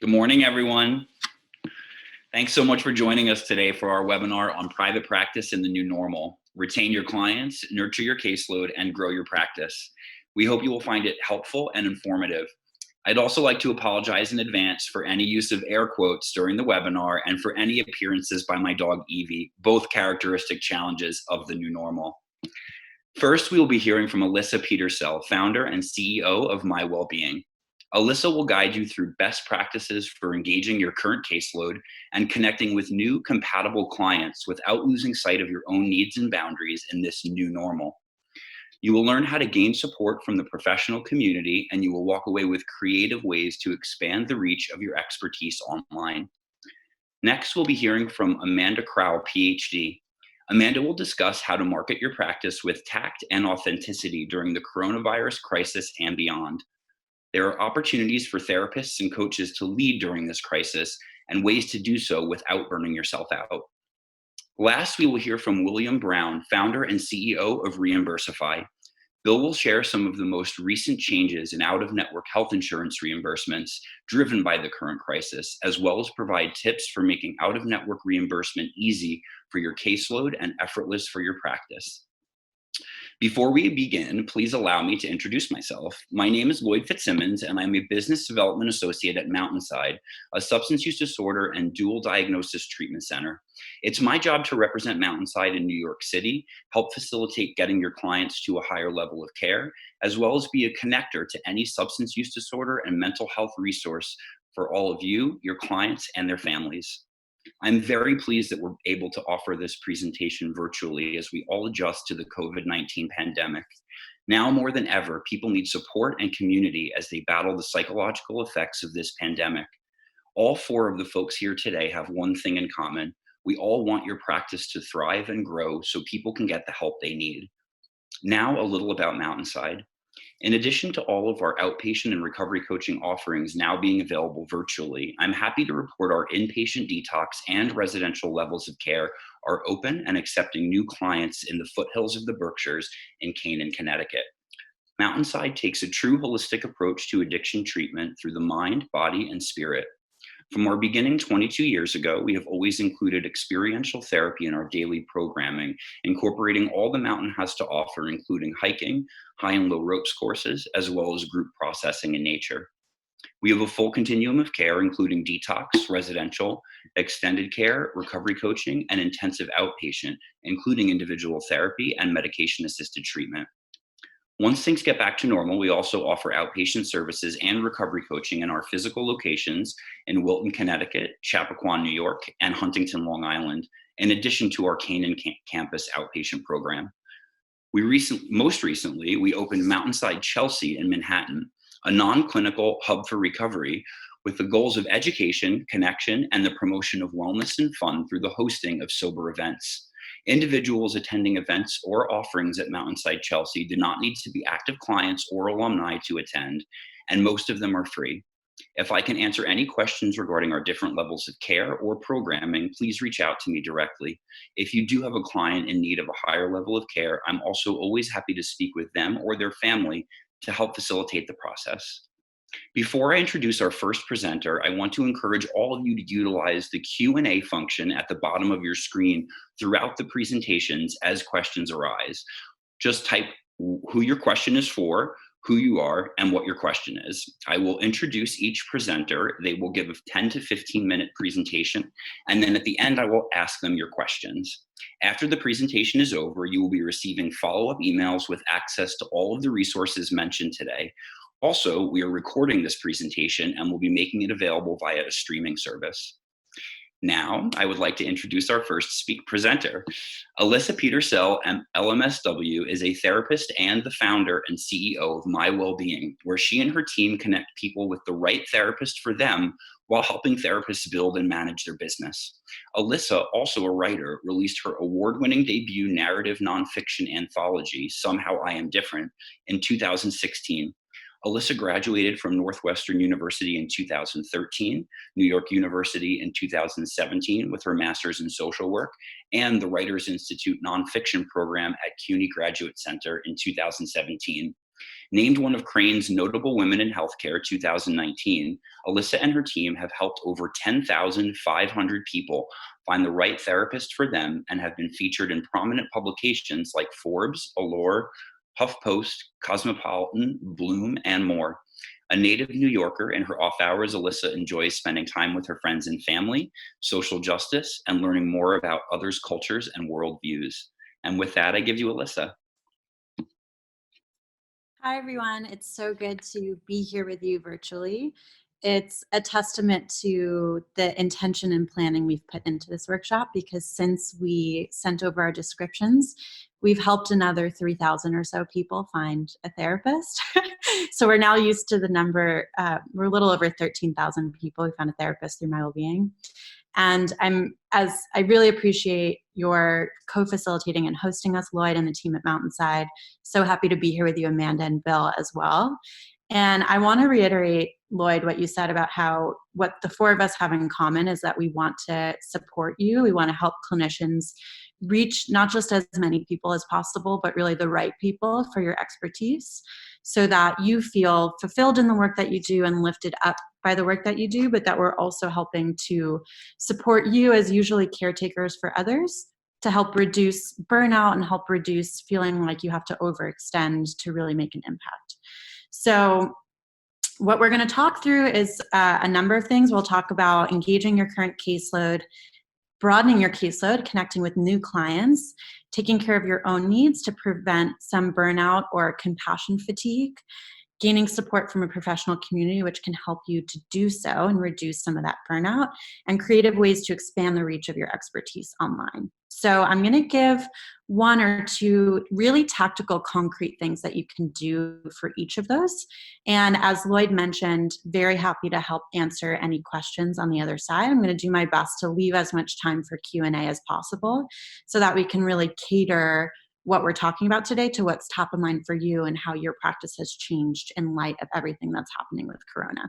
Good morning, everyone. Thanks so much for joining us today for our webinar on private practice in the new normal. Retain your clients, nurture your caseload, and grow your practice. We hope you will find it helpful and informative. I'd also like to apologize in advance for any use of air quotes during the webinar and for any appearances by my dog Evie, both characteristic challenges of the new normal. First, we will be hearing from Alyssa Petersel, founder and CEO of MyWellbeing. Alyssa will guide you through best practices for engaging your current caseload and connecting with new compatible clients without losing sight of your own needs and boundaries in this new normal. You will learn how to gain support from the professional community, and you will walk away with creative ways to expand the reach of your expertise online. Next, we'll be hearing from Amanda Crowell, PhD. Amanda will discuss how to market your practice with tact and authenticity during the coronavirus crisis and beyond. There are opportunities for therapists and coaches to lead during this crisis and ways to do so without burning yourself out. Last, we will hear from William Brown, founder and CEO of Reimbursify. Bill will share some of the most recent changes in out-of-network health insurance reimbursements driven by the current crisis, as well as provide tips for making out-of-network reimbursement easy for your caseload and effortless for your practice. Before we begin, please allow me to introduce myself. My name is Lloyd Fitzsimmons, and I'm a business development associate at Mountainside, a substance use disorder and dual diagnosis treatment center. It's my job to represent Mountainside in New York City, help facilitate getting your clients to a higher level of care, as well as be a connector to any substance use disorder and mental health resource for all of you, your clients, and their families. I'm very pleased that we're able to offer this presentation virtually as we all adjust to the COVID-19 pandemic. Now more than ever, people need support and community as they battle the psychological effects of this pandemic. All four of the folks here today have one thing in common. We all want your practice to thrive and grow so people can get the help they need. Now a little about Mountainside. In addition to all of our outpatient and recovery coaching offerings now being available virtually, I'm happy to report our inpatient detox and residential levels of care are open and accepting new clients in the foothills of the Berkshires in Canaan, Connecticut. Mountainside takes a true holistic approach to addiction treatment through the mind, body, and spirit. From our beginning 22 years ago, we have always included experiential therapy in our daily programming, incorporating all the mountain has to offer, including hiking, high and low ropes courses, as well as group processing in nature. We have a full continuum of care, including detox, residential, extended care, recovery coaching, and intensive outpatient, including individual therapy and medication-assisted treatment. Once things get back to normal, we also offer outpatient services and recovery coaching in our physical locations in Wilton, Connecticut, Chappaqua, New York, and Huntington, Long Island, in addition to our Canaan campus outpatient program. Most recently, we opened Mountainside Chelsea in Manhattan, a non-clinical hub for recovery with the goals of education, connection, and the promotion of wellness and fun through the hosting of sober events. Individuals attending events or offerings at Mountainside Chelsea do not need to be active clients or alumni to attend, and most of them are free. If I can answer any questions regarding our different levels of care or programming, please reach out to me directly. If you do have a client in need of a higher level of care, I'm also always happy to speak with them or their family to help facilitate the process. Before I introduce our first presenter, I want to encourage all of you to utilize the Q&A function at the bottom of your screen throughout the presentations as questions arise. Just type who your question is for, who you are, and what your question is. I will introduce each presenter. They will give a 10 to 15-minute presentation, and then at the end, I will ask them your questions. After the presentation is over, you will be receiving follow-up emails with access to all of the resources mentioned today. Also, we are recording this presentation and will be making it available via a streaming service. Now, I would like to introduce our first presenter. Alyssa Petersel, LMSW, is a therapist and the founder and CEO of MyWellbeing, where she and her team connect people with the right therapist for them while helping therapists build and manage their business. Alyssa, also a writer, released her award-winning debut narrative nonfiction anthology, Somehow I Am Different, in 2016. Alyssa graduated from Northwestern University in 2013, New York University in 2017 with her master's in social work, and the Writers Institute nonfiction program at CUNY Graduate Center in 2017. Named one of Crane's Notable Women in Healthcare 2019, Alyssa and her team have helped over 10,500 people find the right therapist for them and have been featured in prominent publications like Forbes, Allure, HuffPost, Cosmopolitan, Bloom, and more. A native New Yorker, in her off hours, Alyssa enjoys spending time with her friends and family, social justice, and learning more about others' cultures and worldviews. And with that, I give you Alyssa. Hi, everyone. It's so good to be here with you virtually. It's a testament to the intention and planning we've put into this workshop, because since we sent over our descriptions, we've helped another 3,000 or so people find a therapist. So we're now used to the number, we're a little over 13,000 people who found a therapist through MyWellbeing. And I really appreciate your co-facilitating and hosting us, Lloyd, and the team at Mountainside. So happy to be here with you, Amanda and Bill, as well. And I want to reiterate, Lloyd, what you said about how what the four of us have in common is that we want to support you. We want to help clinicians reach not just as many people as possible, but really the right people for your expertise, so that you feel fulfilled in the work that you do and lifted up by the work that you do, but that we're also helping to support you as usually caretakers for others to help reduce burnout and help reduce feeling like you have to overextend to really make an impact. So what we're going to talk through is a number of things. We'll talk about engaging your current caseload, broadening your caseload, connecting with new clients, taking care of your own needs to prevent some burnout or compassion fatigue, gaining support from a professional community which can help you to do so and reduce some of that burnout, and creative ways to expand the reach of your expertise online. So I'm going to give one or two really tactical, concrete things that you can do for each of those. And as Lloyd mentioned, very happy to help answer any questions on the other side. I'm going to do my best to leave as much time for Q&A as possible so that we can really cater what we're talking about today to what's top of mind for you and how your practice has changed in light of everything that's happening with Corona.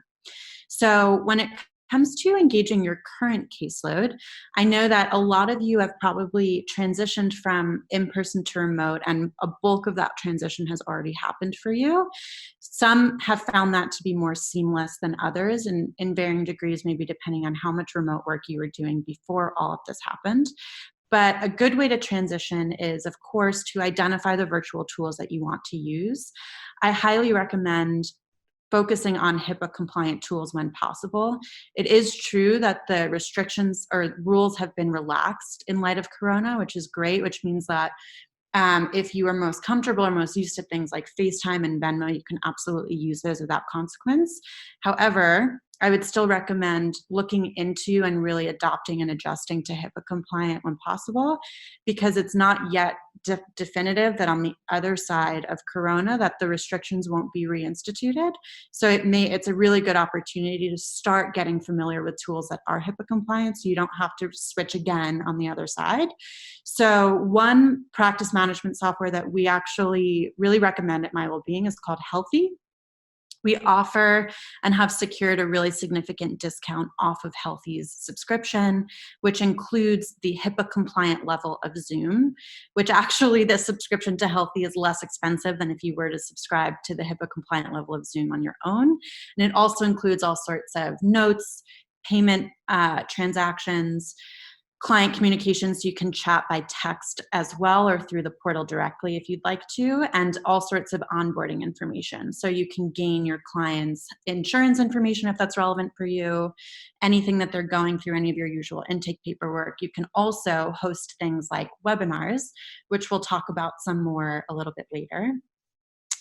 So when it comes to engaging your current caseload, I know that a lot of you have probably transitioned from in-person to remote, and a bulk of that transition has already happened for you. Some have found that to be more seamless than others, and in varying degrees, maybe depending on how much remote work you were doing before all of this happened. But a good way to transition is, of course, to identify the virtual tools that you want to use. I highly recommend focusing on HIPAA compliant tools when possible. It is true that the restrictions or rules have been relaxed in light of Corona, which is great, which means that if you are most comfortable or most used to things like FaceTime and Venmo, you can absolutely use those without consequence. However, I would still recommend looking into and really adopting and adjusting to HIPAA compliant when possible, because it's not yet definitive that on the other side of Corona that the restrictions won't be reinstituted. So it's a really good opportunity to start getting familiar with tools that are HIPAA compliant so you don't have to switch again on the other side. So one practice management software that we actually really recommend at MyWellbeing is called Healthy. We offer and have secured a really significant discount off of Healthy's subscription, which includes the HIPAA compliant level of Zoom, which actually the subscription to Healthy is less expensive than if you were to subscribe to the HIPAA compliant level of Zoom on your own. And it also includes all sorts of notes, payment transactions, client communications. You can chat by text as well or through the portal directly if you'd like to, and all sorts of onboarding information. So you can gain your clients' insurance information if that's relevant for you, anything that they're going through, any of your usual intake paperwork. You can also host things like webinars, which we'll talk about some more a little bit later.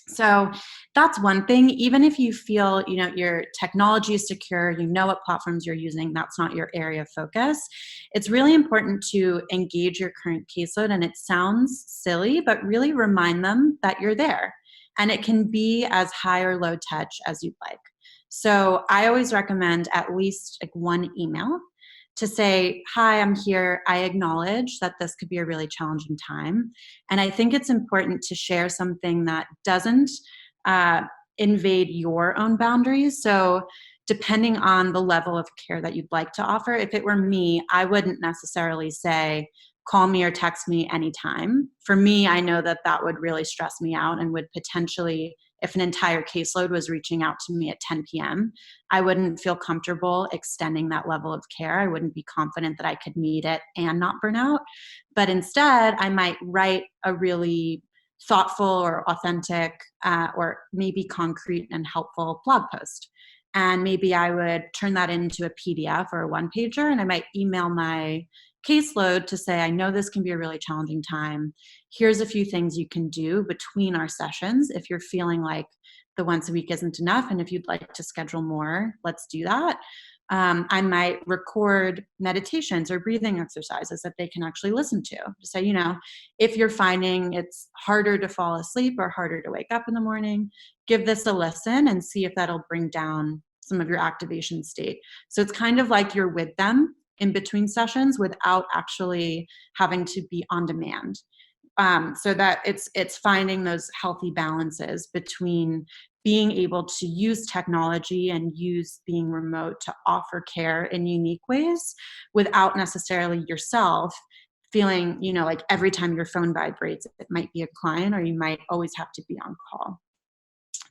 So that's one thing. Even if you feel, your technology is secure, you know what platforms you're using, that's not your area of focus, it's really important to engage your current caseload. And it sounds silly, but really remind them that you're there. And it can be as high or low touch as you'd like. So I always recommend at least one email to say, hi, I'm here. I acknowledge that this could be a really challenging time. And I think it's important to share something that doesn't invade your own boundaries. So depending on the level of care that you'd like to offer, if it were me, I wouldn't necessarily say, call me or text me anytime. For me, I know that that would really stress me out and would potentially if an entire caseload was reaching out to me at 10 p.m., I wouldn't feel comfortable extending that level of care. I wouldn't be confident that I could meet it and not burn out. But instead, I might write a really thoughtful or authentic or maybe concrete and helpful blog post. And maybe I would turn that into a PDF or a one pager, and I might email my caseload to say, I know this can be a really challenging time. Here's a few things you can do between our sessions if you're feeling like the once a week isn't enough. And if you'd like to schedule more, let's do that. I might record meditations or breathing exercises that they can actually listen to say, if you're finding it's harder to fall asleep or harder to wake up in the morning, give this a listen and see if that'll bring down some of your activation state. So it's kind of like you're with them in between sessions without actually having to be on demand. So that it's finding those healthy balances between being able to use technology and use being remote to offer care in unique ways without necessarily yourself feeling, like every time your phone vibrates, it might be a client or you might always have to be on call.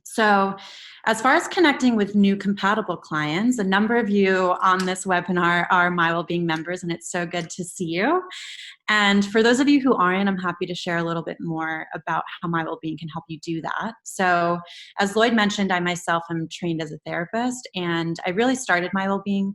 So as far as connecting with new compatible clients, a number of you on this webinar are MyWellbeing members, and it's so good to see you. And for those of you who aren't, I'm happy to share a little bit more about how MyWellbeing can help you do that. So as Lloyd mentioned, I myself am trained as a therapist, and I really started MyWellbeing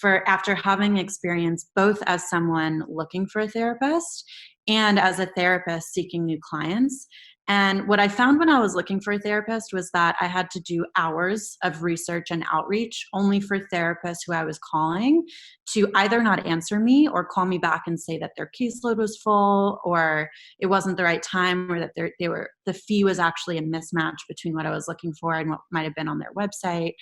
after having experience both as someone looking for a therapist and as a therapist seeking new clients. And what I found when I was looking for a therapist was that I had to do hours of research and outreach only for therapists who I was calling to either not answer me or call me back and say that their caseload was full or it wasn't the right time or that the fee was actually a mismatch between what I was looking for and what might have been on their website.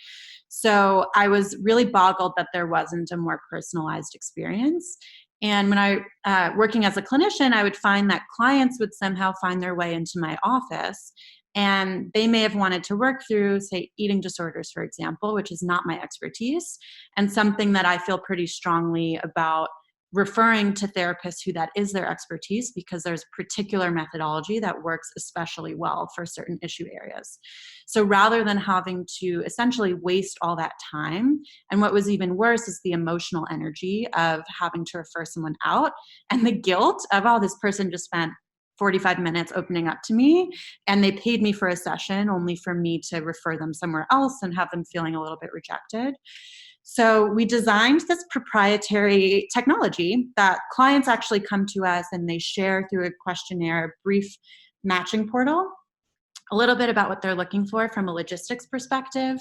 So I was really boggled that there wasn't a more personalized experience. And when I, working as a clinician, I would find that clients would somehow find their way into my office, and they may have wanted to work through, say, eating disorders, for example, which is not my expertise, and something that I feel pretty strongly about referring to therapists who that is their expertise, because there's particular methodology that works especially well for certain issue areas. So rather than having to essentially waste all that time, and what was even worse is the emotional energy of having to refer someone out and the guilt of, oh, this person just spent 45 minutes opening up to me and they paid me for a session only for me to refer them somewhere else and have them feeling a little bit rejected. So we designed this proprietary technology that clients actually come to us and they share through a questionnaire, a brief matching portal, a little bit about what they're looking for from a logistics perspective,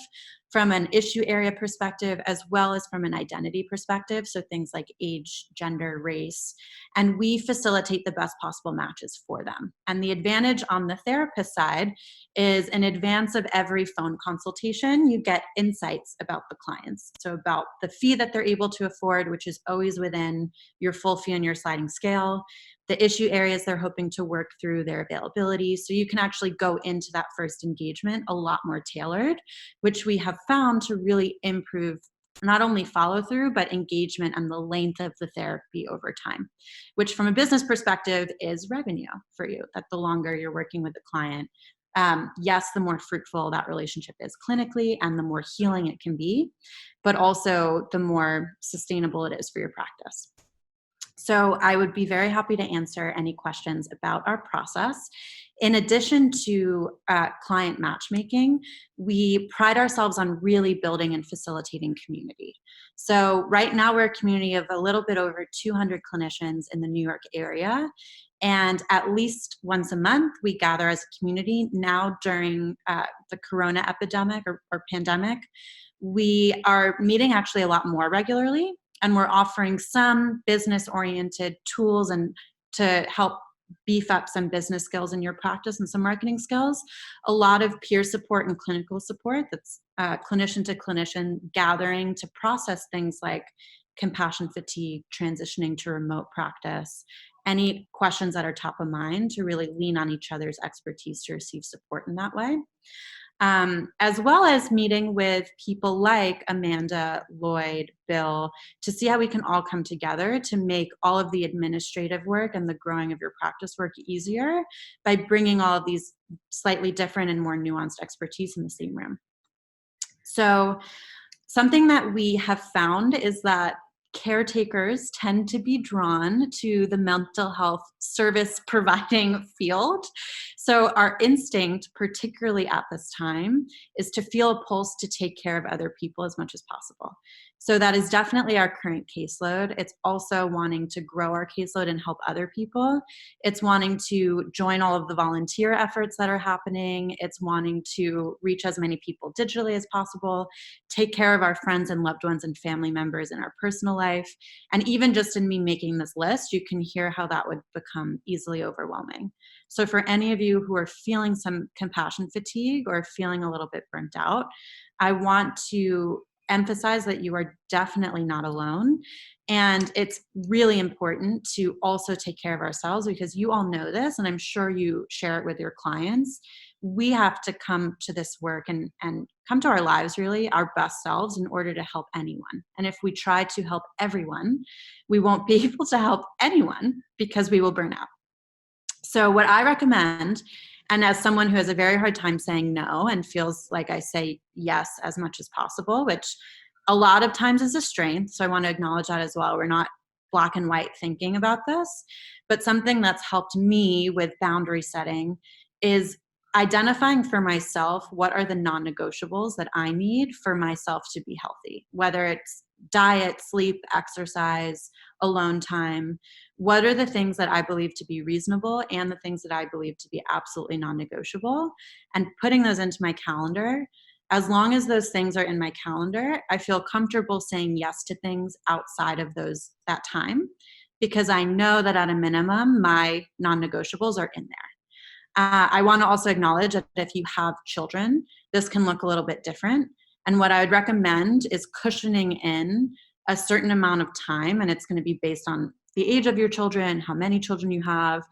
from an issue area perspective, as well as from an identity perspective. So things like age, gender, race, and we facilitate the best possible matches for them. And the advantage on the therapist side is in advance of every phone consultation, you get insights about the clients. So about the fee that they're able to afford, which is always within your full fee on your sliding scale, the issue areas they're hoping to work through, their availability. So you can actually go into that first engagement a lot more tailored, which we have found to really improve not only follow through, but engagement and the length of the therapy over time, which from a business perspective is revenue for you, that the longer you're working with the client, yes, the more fruitful that relationship is clinically and the more healing it can be, but also the more sustainable it is for your practice. So I would be very happy to answer any questions about our process. In addition to client matchmaking, we pride ourselves on really building and facilitating community. So right now we're a community of a little bit over 200 clinicians in the New York area. And at least once a month, we gather as a community. Now during the corona epidemic or pandemic, we are meeting actually a lot more regularly. And we're offering some business-oriented tools and to help beef up some business skills in your practice and some marketing skills. A lot of peer support and clinical support that's clinician to clinician gathering to process things like compassion fatigue, transitioning to remote practice, any questions that are top of mind to really lean on each other's expertise to receive support in that way. as well as meeting with people like Amanda, Lloyd, Bill, to see how we can all come together to make all of the administrative work and the growing of your practice work easier by bringing all of these slightly different and more nuanced expertise in the same room. So something that we have found is that caretakers tend to be drawn to the mental health service providing field. So our instinct, particularly at this time, is to feel a pulse to take care of other people as much as possible. So that is definitely our current caseload. It's also wanting to grow our caseload and help other people. It's wanting to join all of the volunteer efforts that are happening. It's wanting to reach as many people digitally as possible, take care of our friends and loved ones and family members in our personal life. And even just in me making this list, you can hear how that would become easily overwhelming. So for any of you who are feeling some compassion fatigue or feeling a little bit burnt out, I want to emphasize that you are definitely not alone. And it's really important to also take care of ourselves, because you all know this, and I'm sure you share it with your clients. We have to come to this work and come to our lives, really, our best selves, in order to help anyone. And if we try to help everyone, we won't be able to help anyone because we will burn out. So what I recommend, and as someone who has a very hard time saying no and feels like I say yes as much as possible, which a lot of times is a strength, so I want to acknowledge that as well. We're not black and white thinking about this, but something that's helped me with boundary setting is identifying for myself what are the non-negotiables that I need for myself to be healthy, whether it's diet, sleep, exercise, alone time. What are the things that I believe to be reasonable and the things that I believe to be absolutely non-negotiable, and putting those into my calendar. As long as those things are in my calendar, I feel comfortable saying yes to things outside of that time, because I know that at a minimum, my non-negotiables are in there. I want to also acknowledge that if you have children, this can look a little bit different. And what I would recommend is cushioning in a certain amount of time, and it's going to be based on the age of your children, how many children you have,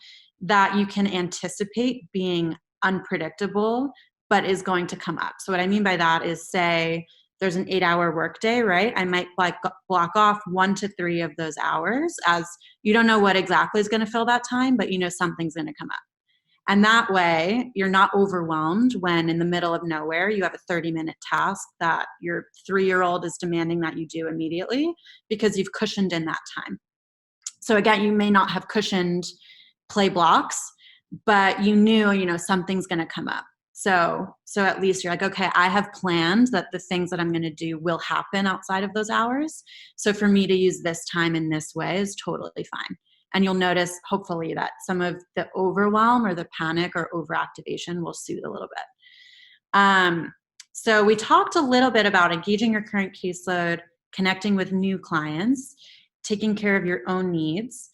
that you can anticipate being unpredictable, but is going to come up. So what I mean by that is, say there's an 8-hour workday, right? I might block off 1 to 3 of those hours, as you don't know what exactly is going to fill that time, but you know something's going to come up. And that way, you're not overwhelmed when in the middle of nowhere, you have a 30-minute task that your 3-year-old is demanding that you do immediately, because you've cushioned in that time. So again, you may not have cushioned play blocks, but you knew, something's going to come up. So at least you're like, okay, I have planned that the things that I'm going to do will happen outside of those hours. So for me to use this time in this way is totally fine. And you'll notice, hopefully, that some of the overwhelm or the panic or overactivation will soothe a little bit. So we talked a little bit about engaging your current caseload, connecting with new clients, taking care of your own needs,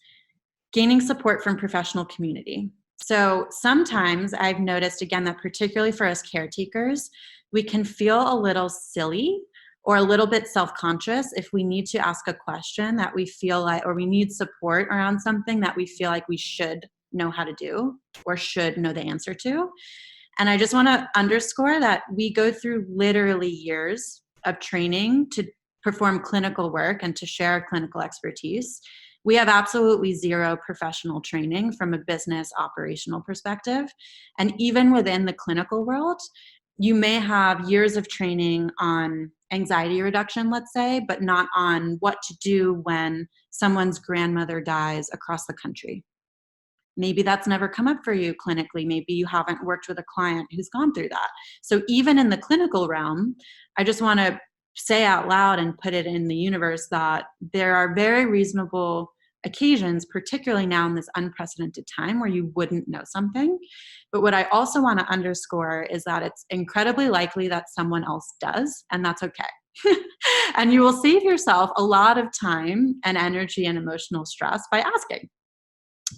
gaining support from professional community. So sometimes I've noticed, again, that particularly for us caretakers, we can feel a little silly or a little bit self-conscious if we need to ask a question that we feel like, or we need support around something that we feel like we should know how to do or should know the answer to. And I just want to underscore that we go through literally years of training to perform clinical work and to share clinical expertise. We have absolutely zero professional training from a business operational perspective. And even within the clinical world, you may have years of training on anxiety reduction, let's say, but not on what to do when someone's grandmother dies across the country. Maybe that's never come up for you clinically. Maybe you haven't worked with a client who's gone through that. So even in the clinical realm, I just want to say out loud and put it in the universe that there are very reasonable occasions, particularly now in this unprecedented time, where you wouldn't know something. But what I also want to underscore is that it's incredibly likely that someone else does, and that's okay. And you will save yourself a lot of time and energy and emotional stress by asking.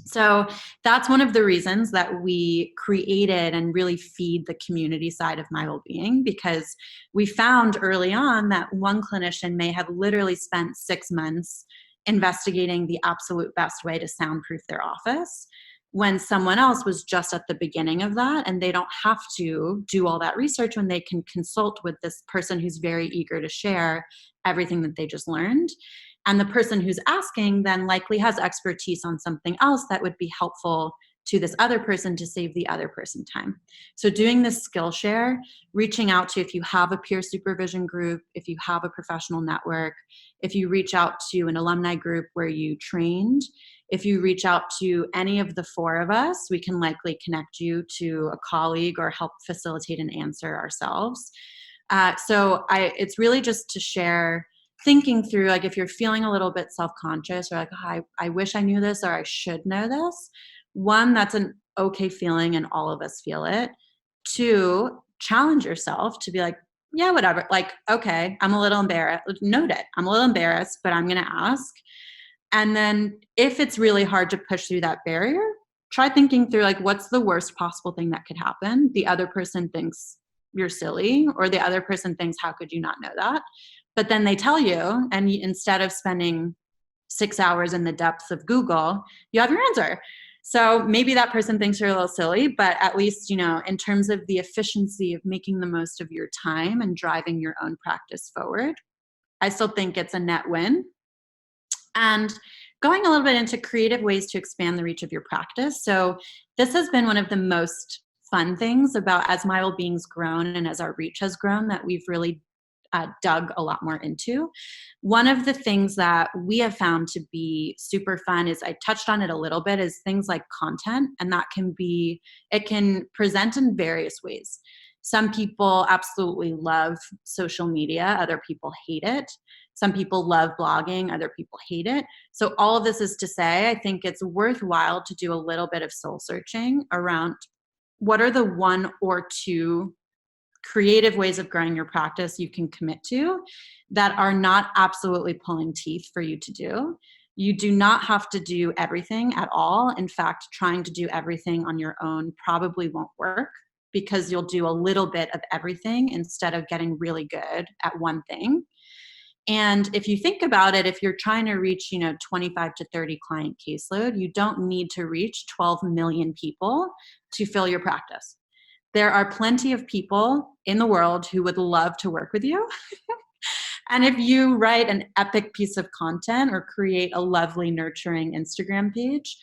So that's one of the reasons that we created and really feed the community side of MyWellbeing, because we found early on that one clinician may have literally spent 6 months investigating the absolute best way to soundproof their office. when someone else was just at the beginning of that, and they don't have to do all that research when they can consult with this person who's very eager to share everything that they just learned. And the person who's asking then likely has expertise on something else that would be helpful to this other person to save the other person time. So doing this skill share, reaching out to, if you have a peer supervision group, if you have a professional network, if you reach out to an alumni group where you trained, if you reach out to any of the four of us, we can likely connect you to a colleague or help facilitate an answer ourselves. It's really just to share, thinking through, like, if you're feeling a little bit self-conscious or like, oh, I wish I knew this or I should know this. One, that's an okay feeling and all of us feel it. Two, challenge yourself to be like, yeah, whatever. Like, okay, I'm a little embarrassed. Note it. I'm a little embarrassed, but I'm going to ask. And then if it's really hard to push through that barrier, try thinking through, like, what's the worst possible thing that could happen? The other person thinks you're silly, or the other person thinks, how could you not know that? But then they tell you, and instead of spending 6 hours in the depths of Google, you have your answer. So maybe that person thinks you're a little silly, but at least, in terms of the efficiency of making the most of your time and driving your own practice forward, I still think it's a net win. And going a little bit into creative ways to expand the reach of your practice. So this has been one of the most fun things about, as MyWellbeing's grown and as our reach has grown, that we've really dug a lot more into. One of the things that we have found to be super fun is, I touched on it a little bit, is things like content. And that it can present in various ways. Some people absolutely love social media. Other people hate it. Some people love blogging. Other people hate it. So all of this is to say, I think it's worthwhile to do a little bit of soul searching around what are the one or two creative ways of growing your practice you can commit to that are not absolutely pulling teeth for you to do. You do not have to do everything at all. In fact, trying to do everything on your own probably won't work, because you'll do a little bit of everything instead of getting really good at one thing. And if you think about it, if you're trying to reach, 25 to 30 client caseload, you don't need to reach 12 million people to fill your practice. There are plenty of people in the world who would love to work with you. And if you write an epic piece of content or create a lovely, nurturing Instagram page,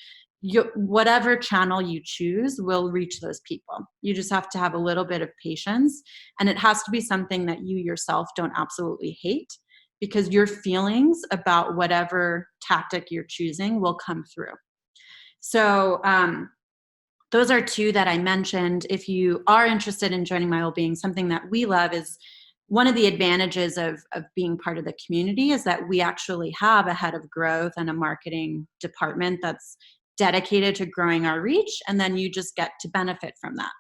whatever channel you choose will reach those people. You just have to have a little bit of patience. And it has to be something that you yourself don't absolutely hate, because your feelings about whatever tactic you're choosing will come through. So, those are two that I mentioned. If you are interested in joining MyWellbeing, something that we love is, one of the advantages of being part of the community is that we actually have a head of growth and a marketing department that's dedicated to growing our reach, and then you just get to benefit from that.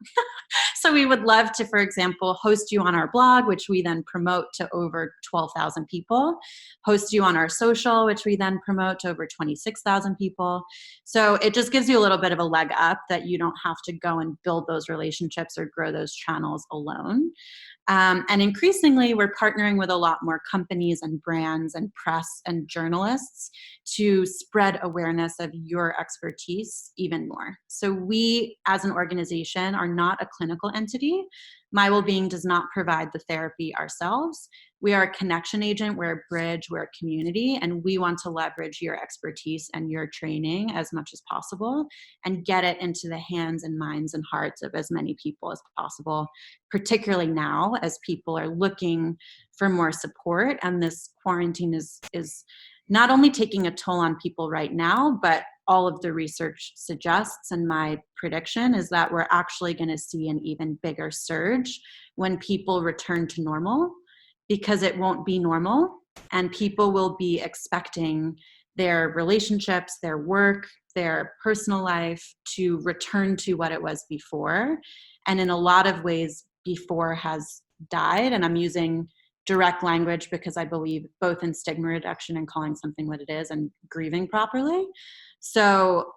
So we would love to, for example, host you on our blog, which we then promote to over 12,000 people, host you on our social, which we then promote to over 26,000 people. So it just gives you a little bit of a leg up that you don't have to go and build those relationships or grow those channels alone. And increasingly, we're partnering with a lot more companies and brands and press and journalists to spread awareness of your expertise even more. So we, as an organization, are not a clinical entity. MyWellbeing does not provide the therapy ourselves. We are a connection agent, we're a bridge, we're a community, and we want to leverage your expertise and your training as much as possible and get it into the hands and minds and hearts of as many people as possible, particularly now as people are looking for more support. And this quarantine is not only taking a toll on people right now, but all of the research suggests, and my prediction is that we're actually going to see an even bigger surge when people return to normal, because it won't be normal and people will be expecting their relationships, their work, their personal life to return to what it was before. And in a lot of ways, before has died. And I'm using direct language because I believe both in stigma reduction and calling something what it is and grieving properly. So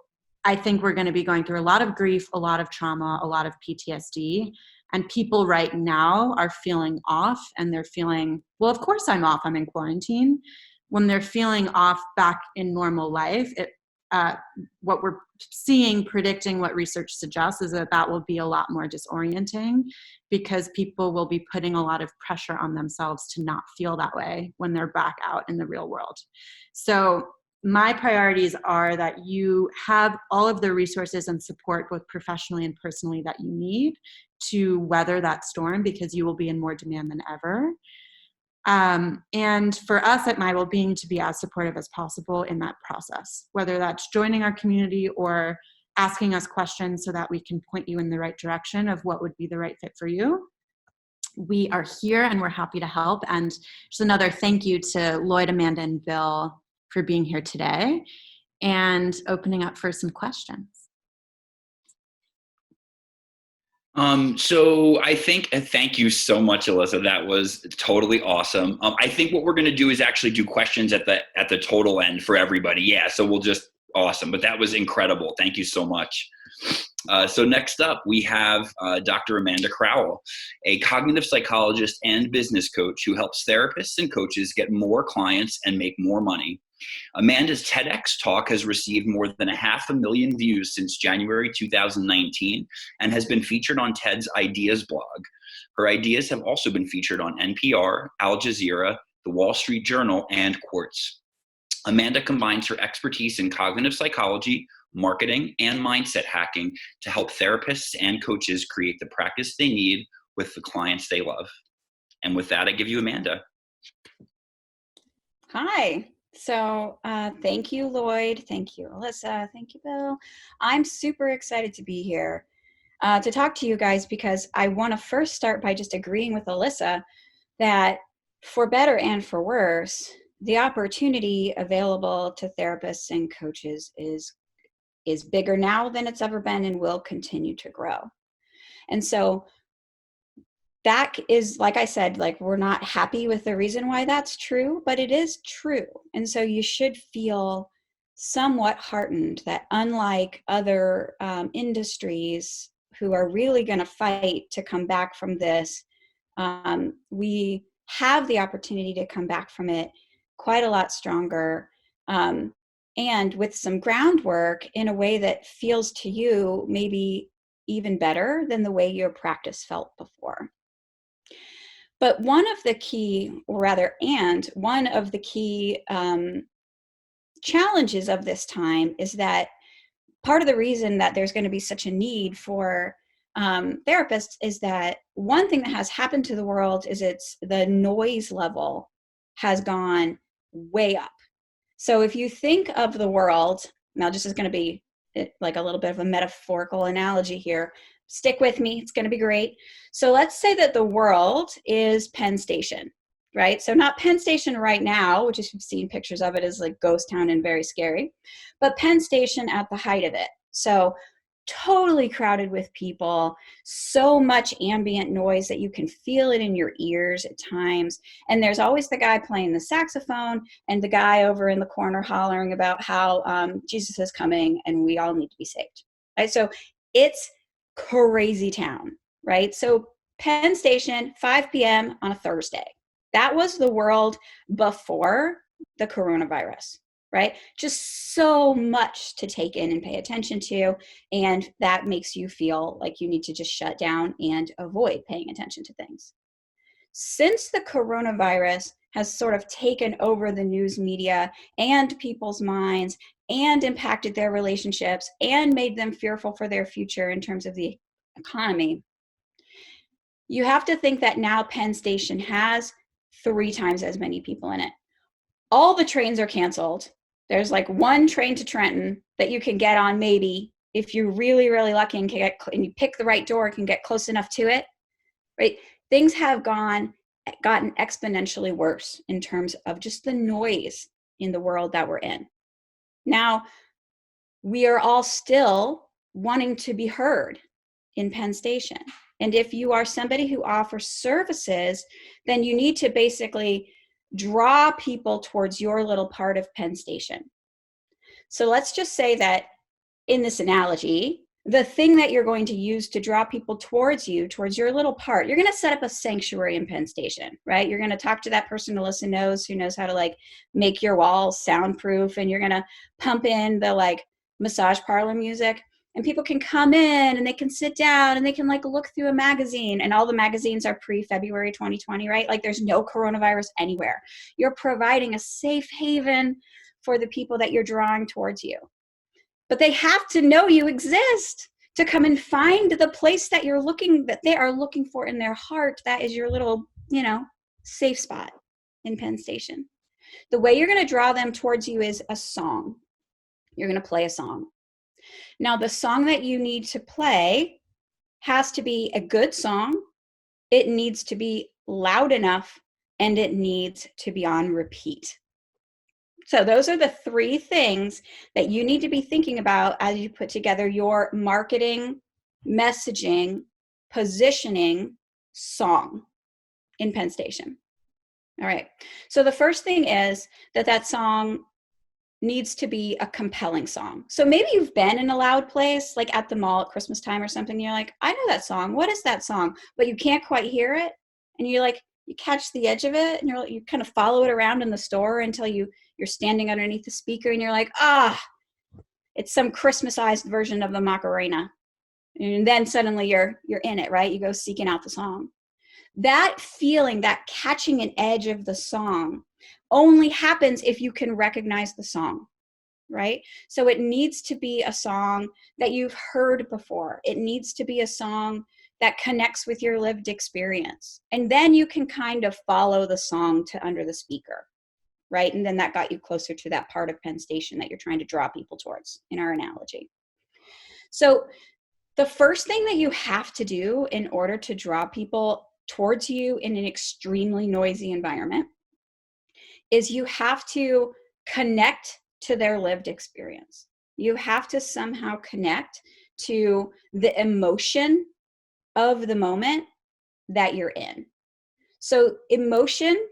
I think we're going to be going through a lot of grief, a lot of trauma, a lot of PTSD. And people right now are feeling off, and they're feeling, well, of course I'm off, I'm in quarantine. When they're feeling off back in normal life, what we're seeing, predicting what research suggests, is that will be a lot more disorienting, because people will be putting a lot of pressure on themselves to not feel that way when they're back out in the real world. So my priorities are that you have all of the resources and support, both professionally and personally, that you need to weather that storm, because you will be in more demand than ever. And for us at MyWellbeing to be as supportive as possible in that process, whether that's joining our community or asking us questions so that we can point you in the right direction of what would be the right fit for you. We are here and we're happy to help. And just another thank you to Lloyd, Amanda, and Bill for being here today and opening up for some questions. So I think, thank you so much, Alyssa. That was totally awesome. I think what we're going to do is actually do questions at the total end for everybody. Yeah. So we'll just, awesome. But that was incredible. Thank you so much. So next up, we have Dr. Amanda Crowell, a cognitive psychologist and business coach who helps therapists and coaches get more clients and make more money. Amanda's TEDx talk has received more than 500,000 views since January 2019 and has been featured on TED's Ideas blog. Her ideas have also been featured on NPR, Al Jazeera, The Wall Street Journal, and Quartz. Amanda combines her expertise in cognitive psychology, marketing, and mindset hacking to help therapists and coaches create the practice they need with the clients they love. And with that, I give you Amanda. Hi. So thank you, Lloyd. Thank you, Alyssa. Thank you, Bill. I'm super excited to be here to talk to you guys, because I want to first start by just agreeing with Alyssa that for better and for worse, the opportunity available to therapists and coaches is bigger now than it's ever been and will continue to grow. And so that is, like I said, like, we're not happy with the reason why that's true, but it is true. And so you should feel somewhat heartened that, unlike other industries who are really going to fight to come back from this, we have the opportunity to come back from it quite a lot stronger, and with some groundwork in a way that feels to you maybe even better than the way your practice felt before. But one of the key challenges of this time is that part of the reason that there's going to be such a need for therapists is that one thing that has happened to the world is the noise level has gone way up. So if you think of the world, now this is going to be like a little bit of a metaphorical analogy here. Stick with me, it's going to be great. So let's say that the world is Penn Station, right? So not Penn Station right now, which, if you've seen pictures of it, is like ghost town and very scary, but Penn Station at the height of it. So totally crowded with people, so much ambient noise that you can feel it in your ears at times. And there's always the guy playing the saxophone and the guy over in the corner hollering about how Jesus is coming and we all need to be saved, right? So it's crazy town, right? So Penn Station, 5 p.m. on a Thursday. That was the world before the coronavirus, right? Just so much to take in and pay attention to. And that makes you feel like you need to just shut down and avoid paying attention to things. Since the coronavirus has sort of taken over the news media and people's minds and impacted their relationships and made them fearful for their future in terms of the economy, you have to think that now Penn Station has 3 times as many people in it. All the trains are canceled. There's like one train to Trenton that you can get on, maybe, if you're really, really lucky and you pick the right door, can get close enough to it, right? Things have gotten exponentially worse in terms of just the noise in the world that we're in. Now, we are all still wanting to be heard in Penn Station. And if you are somebody who offers services, then you need to basically draw people towards your little part of Penn Station. So let's just say that in this analogy, the thing that you're going to use to draw people towards you, towards your little part, you're going to set up a sanctuary in Penn Station, right? You're going to talk to that person Alyssa knows, who knows how to like make your walls soundproof, and you're going to pump in the like massage parlor music, and people can come in and they can sit down and they can like look through a magazine, and all the magazines are pre-February 2020, right? Like there's no coronavirus anywhere. You're providing a safe haven for the people that you're drawing towards you. But they have to know you exist to come and find the place that they are looking for in their heart. That is your little, safe spot in Penn Station. The way you're going to draw them towards you is a song. You're going to play a song. Now, the song that you need to play has to be a good song. It needs to be loud enough, and it needs to be on repeat. So those are the three things that you need to be thinking about as you put together your marketing, messaging, positioning song in Penn Station. All right. So the first thing is that song needs to be a compelling song. So maybe you've been in a loud place, like at the mall at Christmas time or something. You're like, I know that song. What is that song? But you can't quite hear it. And you're like, you catch the edge of it, and you kind of follow it around in the store until you're standing underneath the speaker, and you're like, it's some Christmasized version of the Macarena. And then suddenly you're in it, right? You go seeking out the song. That feeling, that catching an edge of the song only happens if you can recognize the song, right? So it needs to be a song that you've heard before. It needs to be a song that connects with your lived experience. And then you can kind of follow the song to under the speaker, right? And then that got you closer to that part of Penn Station that you're trying to draw people towards in our analogy. So the first thing that you have to do in order to draw people towards you in an extremely noisy environment is you have to connect to their lived experience. You have to somehow connect to the emotion of the moment that you're in. So emotion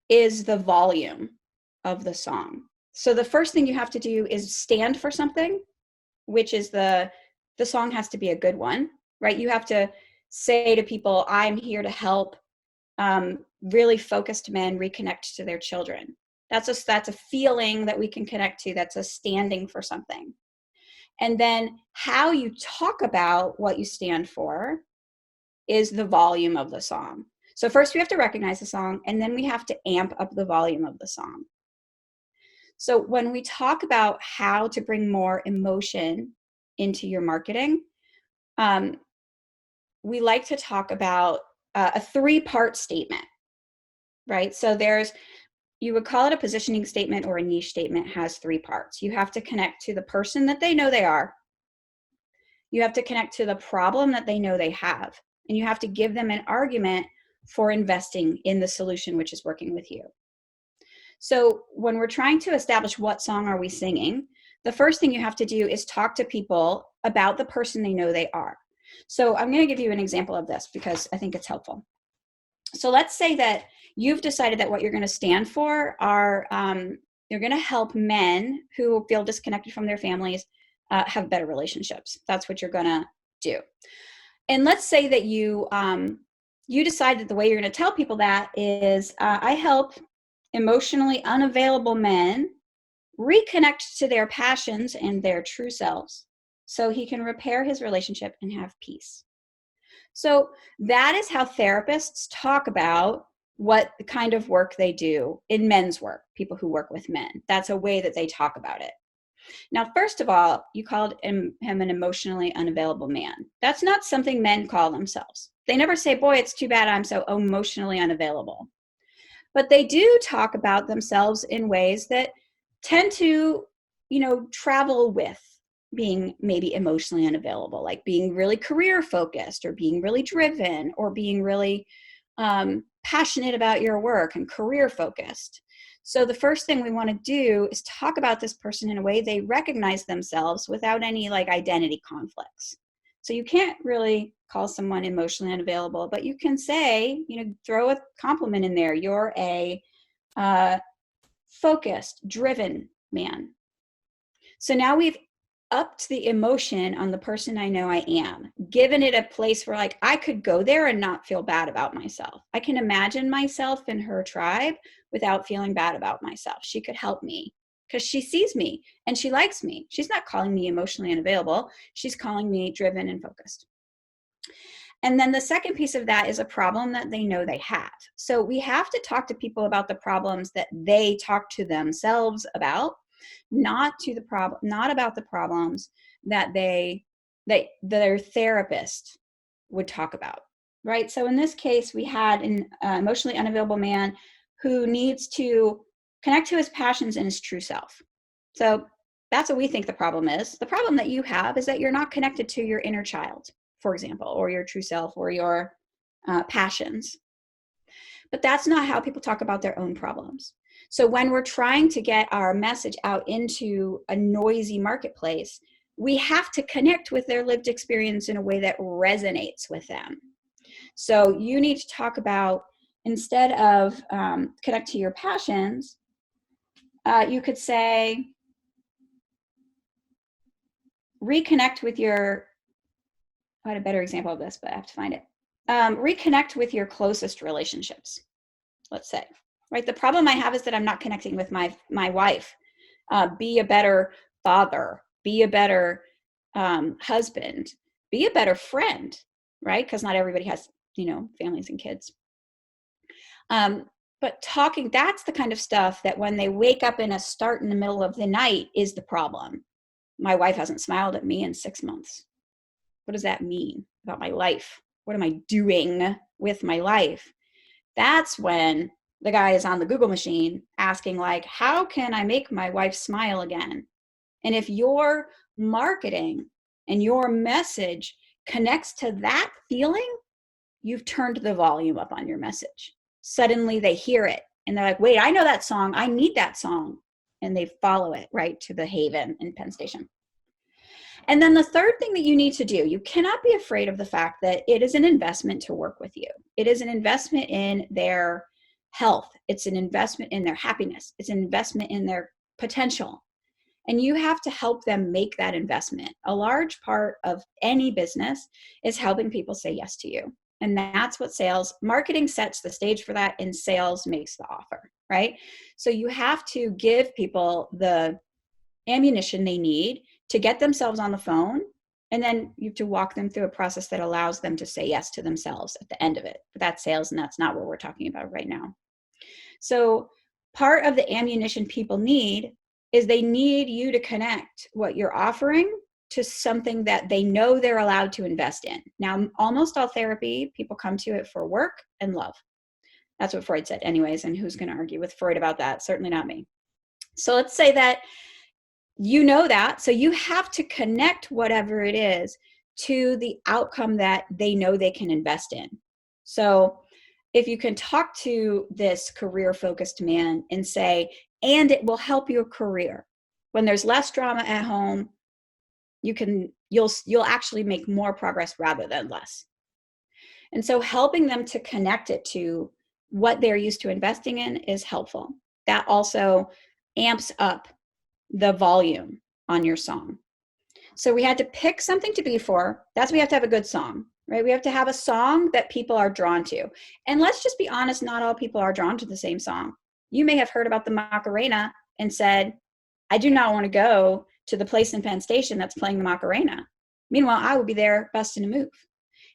is the volume of the song. So the first thing you have to do is stand for something, which is the song has to be a good one, right? You have to say to people, I'm here to help really focused men reconnect to their children. That's a feeling that we can connect to. That's a standing for something. And then how you talk about what you stand for is the volume of the song. So first we have to recognize the song, and then we have to amp up the volume of the song. So when we talk about how to bring more emotion into your marketing, we like to talk about a three-part statement, right? So you would call it a positioning statement, or a niche statement. Has three parts. You have to connect to the person that they know they are. You have to connect to the problem that they know they have. And you have to give them an argument for investing in the solution which is working with you. So when we're trying to establish what song are we singing, the first thing you have to do is talk to people about the person they know they are. So I'm going to give you an example of this because I think it's helpful. So let's say that you've decided that what you're going to stand for are, you're going to help men who feel disconnected from their families have better relationships. That's what you're going to do. And let's say that you decide that the way you're going to tell people that is, I help emotionally unavailable men reconnect to their passions and their true selves so he can repair his relationship and have peace. So that is how therapists talk about what kind of work they do in men's work, people who work with men. That's a way that they talk about it. Now, first of all, you called him an emotionally unavailable man. That's not something men call themselves. They never say, boy, it's too bad I'm so emotionally unavailable. But they do talk about themselves in ways that tend to, travel with being maybe emotionally unavailable, like being really career focused or being really driven or being really passionate about your work and career focused. So the first thing we want to do is talk about this person in a way they recognize themselves without any identity conflicts. So you can't really call someone emotionally unavailable, but you can say, throw a compliment in there. You're a focused, driven man. So now we've upped the emotion on the person I know I am, given it a place where like I could go there and not feel bad about myself. I can imagine myself in her tribe without feeling bad about myself. She could help me because she sees me and she likes me. She's not calling me emotionally unavailable. She's calling me driven and focused. And then the second piece of that is a problem that they know they have. So we have to talk to people about the problems that they talk to themselves about, not about the problems that their therapist would talk about, right? So in this case, we had an emotionally unavailable man who needs to connect to his passions and his true self. So that's what we think the problem is. The problem that you have is that you're not connected to your inner child, for example, or your true self or your passions. But that's not how people talk about their own problems. So when we're trying to get our message out into a noisy marketplace, we have to connect with their lived experience in a way that resonates with them. So you need to talk about, instead of connect to your passions, you could say, reconnect with your, I had a better example of this, but I have to find it. Reconnect with your closest relationships, let's say, right? The problem I have is that I'm not connecting with my wife. Be a better father, be a better husband, be a better friend, right? Because not everybody has, families and kids. But talking, that's the kind of stuff that when they wake up in a start in the middle of the night is the problem. My wife hasn't smiled at me in 6 months. What does that mean about my life? What am I doing with my life? That's when the guy is on the Google machine asking, like, how can I make my wife smile again? And if your marketing and your message connects to that feeling, you've turned the volume up on your message. Suddenly they hear it and they're like, wait, I know that song. I need that song. And they follow it right to the Haven in Penn Station. And then the third thing that you need to do, you cannot be afraid of the fact that it is an investment to work with you. It is an investment in their health. It's an investment in their happiness. It's an investment in their potential. And you have to help them make that investment. A large part of any business is helping people say yes to you. And that's what sales, marketing sets the stage for that, and sales makes the offer, right? So you have to give people the ammunition they need to get themselves on the phone, and then you have to walk them through a process that allows them to say yes to themselves at the end of it. But that's sales, and that's not what we're talking about right now. So part of the ammunition people need is they need you to connect what you're offering to something that they know they're allowed to invest in. Now, almost all therapy, people come to it for work and love. That's what Freud said anyways, and who's going to argue with Freud about that? Certainly not me. So let's say that you know that, so you have to connect whatever it is to the outcome that they know they can invest in. So if you can talk to this career-focused man and say, and it will help your career. When there's less drama at home, you'll actually make more progress rather than less. And so helping them to connect it to what they're used to investing in is helpful. That also amps up the volume on your song. So we had to pick something to be for. That's why we have to have a good song, right? We have to have a song that people are drawn to. And let's just be honest, not all people are drawn to the same song. You may have heard about the Macarena and said, I do not want to go to the place in Penn Station that's playing the Macarena. Meanwhile, I would be there busting a move.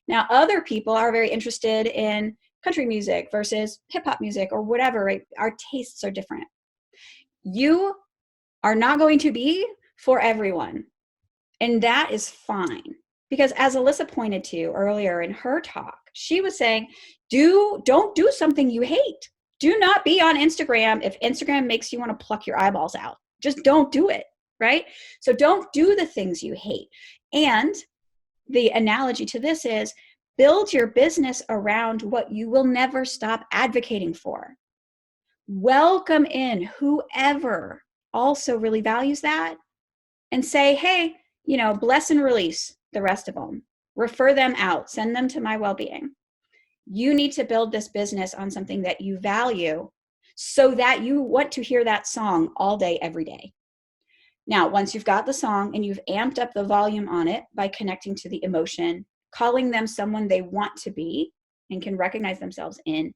Now, other people are very interested in country music versus hip hop music or whatever, right? Our tastes are different. You are not going to be for everyone. And that is fine. Because as Alyssa pointed to earlier in her talk, she was saying, don't do something you hate. Do not be on Instagram if Instagram makes you want to pluck your eyeballs out. Just don't do it, right? So don't do the things you hate. And the analogy to this is build your business around what you will never stop advocating for. Welcome in whoever also really values that and say, hey, bless and release the rest of them. Refer them out. Send them to MyWellbeing. You need to build this business on something that you value so that you want to hear that song all day, every day. Now, once you've got the song and you've amped up the volume on it by connecting to the emotion, calling them someone they want to be and can recognize themselves in,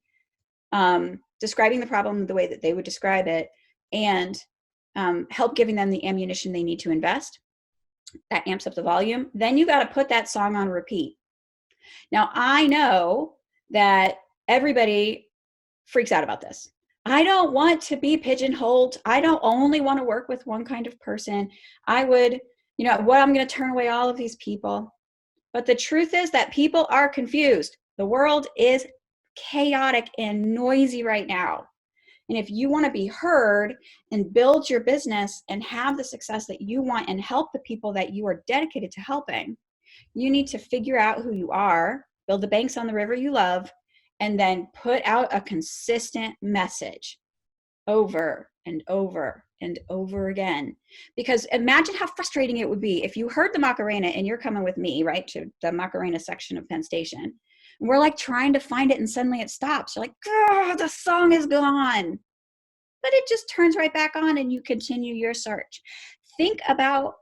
describing the problem the way that they would describe it, and help giving them the ammunition they need to invest, that amps up the volume. Then you got to put that song on repeat. Now, I know that everybody freaks out about this. I don't want to be pigeonholed. I don't only want to work with one kind of person. I would, I'm going to turn away all of these people. But the truth is that people are confused. The world is chaotic and noisy right now. And if you want to be heard and build your business and have the success that you want and help the people that you are dedicated to helping, you need to figure out who you are, build the banks on the river you love, and then put out a consistent message over and over and over again. Because imagine how frustrating it would be if you heard the Macarena and you're coming with me, right, to the Macarena section of Penn Station. And we're like trying to find it and suddenly it stops. You're like, oh, the song is gone. But it just turns right back on and you continue your search. Think about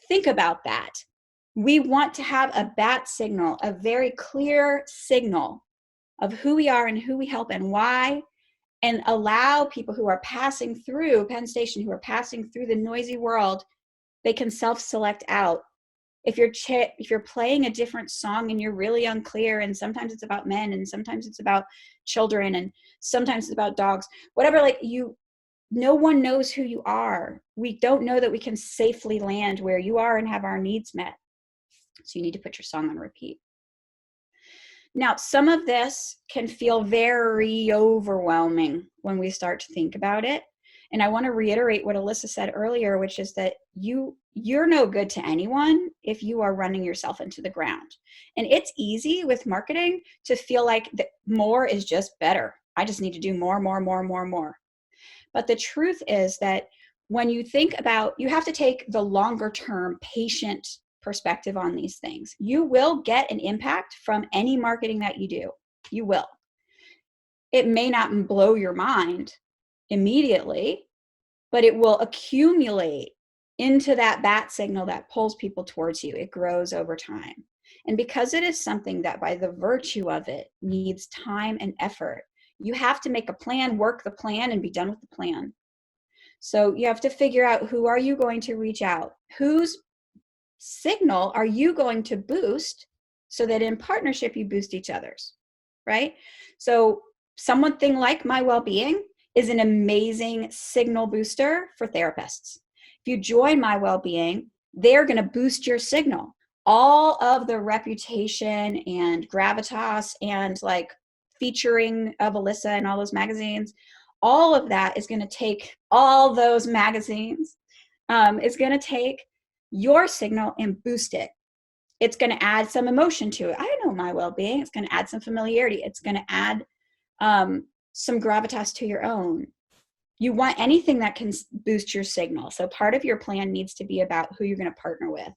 that. We want to have a bat signal, a very clear signal of who we are and who we help and why, and allow people who are passing through Penn Station, who are passing through the noisy world, they can self-select out. If you're playing a different song and you're really unclear, and sometimes it's about men and sometimes it's about children and sometimes it's about dogs, whatever, no one knows who you are. We don't know that we can safely land where you are and have our needs met. So you need to put your song on repeat. Now, some of this can feel very overwhelming when we start to think about it. And I want to reiterate what Alyssa said earlier, which is that you're no good to anyone if you are running yourself into the ground. And it's easy with marketing to feel like more is just better. I just need to do more. But the truth is that when you think about, you have to take the longer term patient perspective on these things. You will get an impact from any marketing that you do. You will. It may not blow your mind immediately, but it will accumulate into that bat signal that pulls people towards you. It grows over time. And because it is something that by the virtue of it needs time and effort, you have to make a plan, work the plan, and be done with the plan. So you have to figure out, who are you going to reach out? Whose signal are you going to boost so that in partnership you boost each other's, right? So something like MyWellbeing is an amazing signal booster for therapists. If you join MyWellbeing, they're going to boost your signal. All of the reputation and gravitas and featuring of Alyssa and all those magazines, all of that is going to take all those magazines, is going to take your signal and boost it. It's going to add some emotion to it. I know MyWellbeing. It's going to add some familiarity. It's going to add some gravitas to your own. You want anything that can boost your signal. So part of your plan needs to be about who you're going to partner with,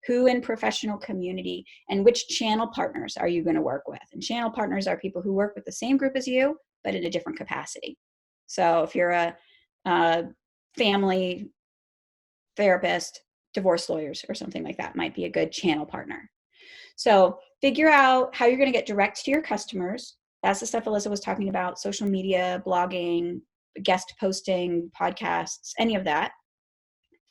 who in professional community, and which channel partners are you going to work with. And channel partners are people who work with the same group as you, but in a different capacity. So if you're a family therapist, divorce lawyers or something like that might be a good channel partner. So figure out how you're going to get direct to your customers. That's the stuff Alyssa was talking about: social media, blogging, guest posting, podcasts, any of that.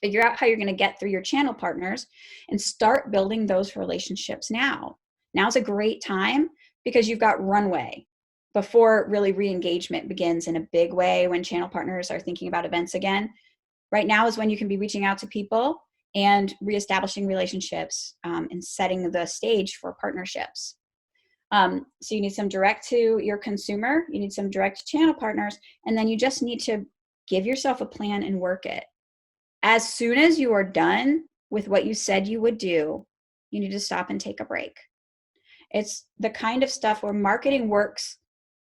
Figure out how you're going to get through your channel partners and start building those relationships now. Now's a great time because you've got runway before really re-engagement begins in a big way when channel partners are thinking about events again. Right now is when you can be reaching out to people and reestablishing relationships and setting the stage for partnerships. So you need some direct to your consumer, you need some direct to channel partners, and then you just need to give yourself a plan and work it. As soon as you are done with what you said you would do, you need to stop and take a break. It's the kind of stuff where marketing works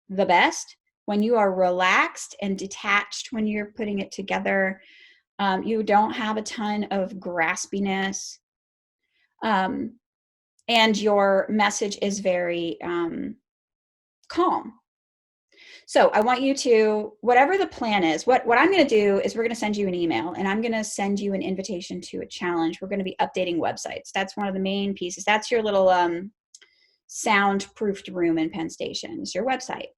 the best when you are relaxed and detached when you're putting it together. You don't have a ton of graspiness. And your message is very calm. So I want you to, whatever the plan is, what I'm going to do is we're going to send you an email, and I'm going to send you an invitation to a challenge. We're going to be updating websites. That's one of the main pieces. That's your little soundproofed room in Penn Station, is your website.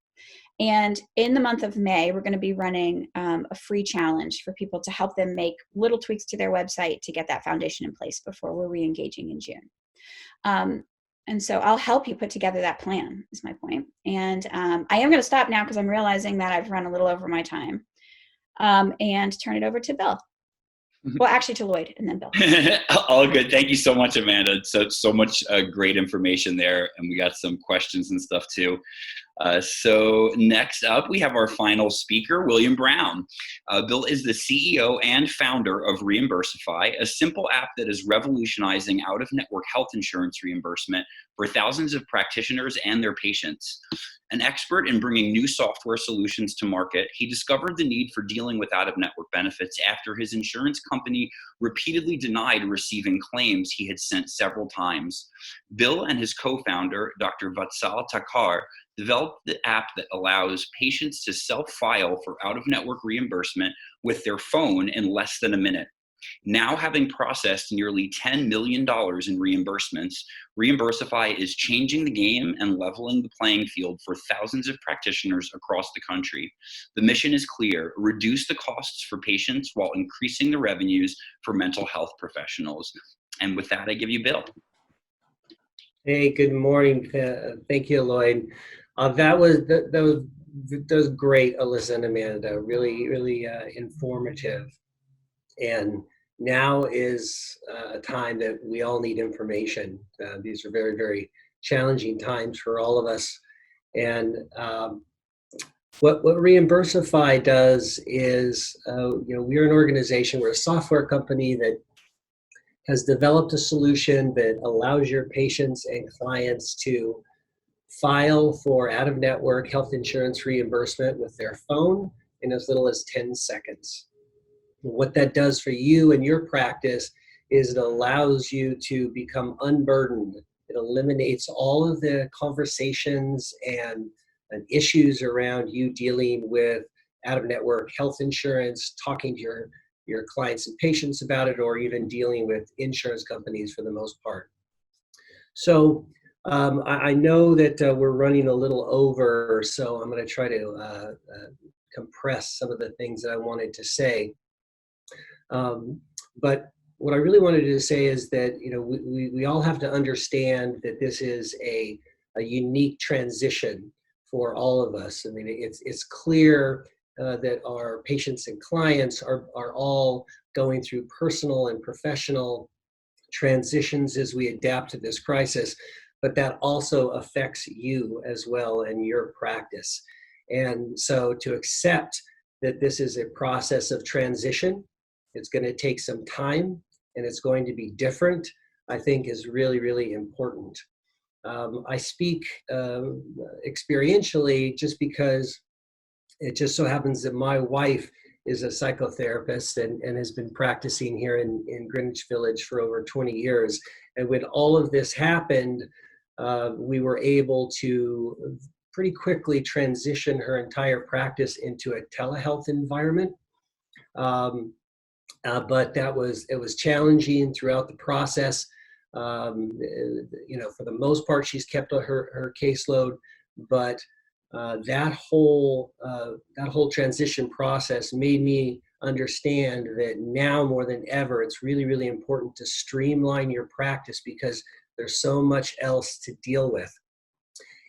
And in the month of May, we're going to be running a free challenge for people to help them make little tweaks to their website to get that foundation in place before we're re-engaging in June. And so I'll help you put together that plan, is my point. And I am going to stop now because I'm realizing that I've run a little over my time, and turn it over to Bill. Well, actually to Lloyd and then Bill. All good. Thank you so much, Amanda. So much great information there. And we got some questions and stuff too. So next up, we have our final speaker, William Brown. Bill is the CEO and founder of Reimbursify, a simple app that is revolutionizing out-of-network health insurance reimbursement for thousands of practitioners and their patients. An expert in bringing new software solutions to market, he discovered the need for dealing with out-of-network benefits after his insurance company repeatedly denied receiving claims he had sent several times. Bill and his co-founder, Dr. Vatsal Thakkar, developed the app that allows patients to self-file for out-of-network reimbursement with their phone in less than a minute. Now having processed nearly $10 million in reimbursements, Reimbursify is changing the game and leveling the playing field for thousands of practitioners across the country. The mission is clear: reduce the costs for patients while increasing the revenues for mental health professionals. And with that, I give you Bill. Hey, good morning. Thank you, Lloyd. That was great, Alyssa and Amanda. Really informative. And now is a time that we all need information. These are very challenging times for all of us. And what Reimbursify does is, we're an organization, we're a software company that has developed a solution that allows your patients and clients to file for out-of-network health insurance reimbursement with their phone in as little as 10 seconds. What that does for you and your practice is it allows you to become unburdened. It eliminates all of the conversations and issues around you dealing with out-of-network health insurance, talking to your clients and patients about it, or even dealing with insurance companies for the most part. So I know that we're running a little over, so I'm going to try to compress some of the things that I wanted to say. But what I really wanted to say is that we all have to understand that this is a unique transition for all of us. I mean, it's clear that our patients and clients are all going through personal and professional transitions as we adapt to this crisis, but that also affects you as well and your practice. And so to accept that this is a process of transition, it's going to take some time and it's going to be different, I think is really important. I speak experientially just because it just so happens that my wife is a psychotherapist and has been practicing here in Greenwich Village for over 20 years. And when all of this happened, we were able to pretty quickly transition her entire practice into a telehealth environment. But it was challenging throughout the process. For the most part, she's kept her caseload, but that whole transition process made me understand that now more than ever, it's really important to streamline your practice because there's so much else to deal with.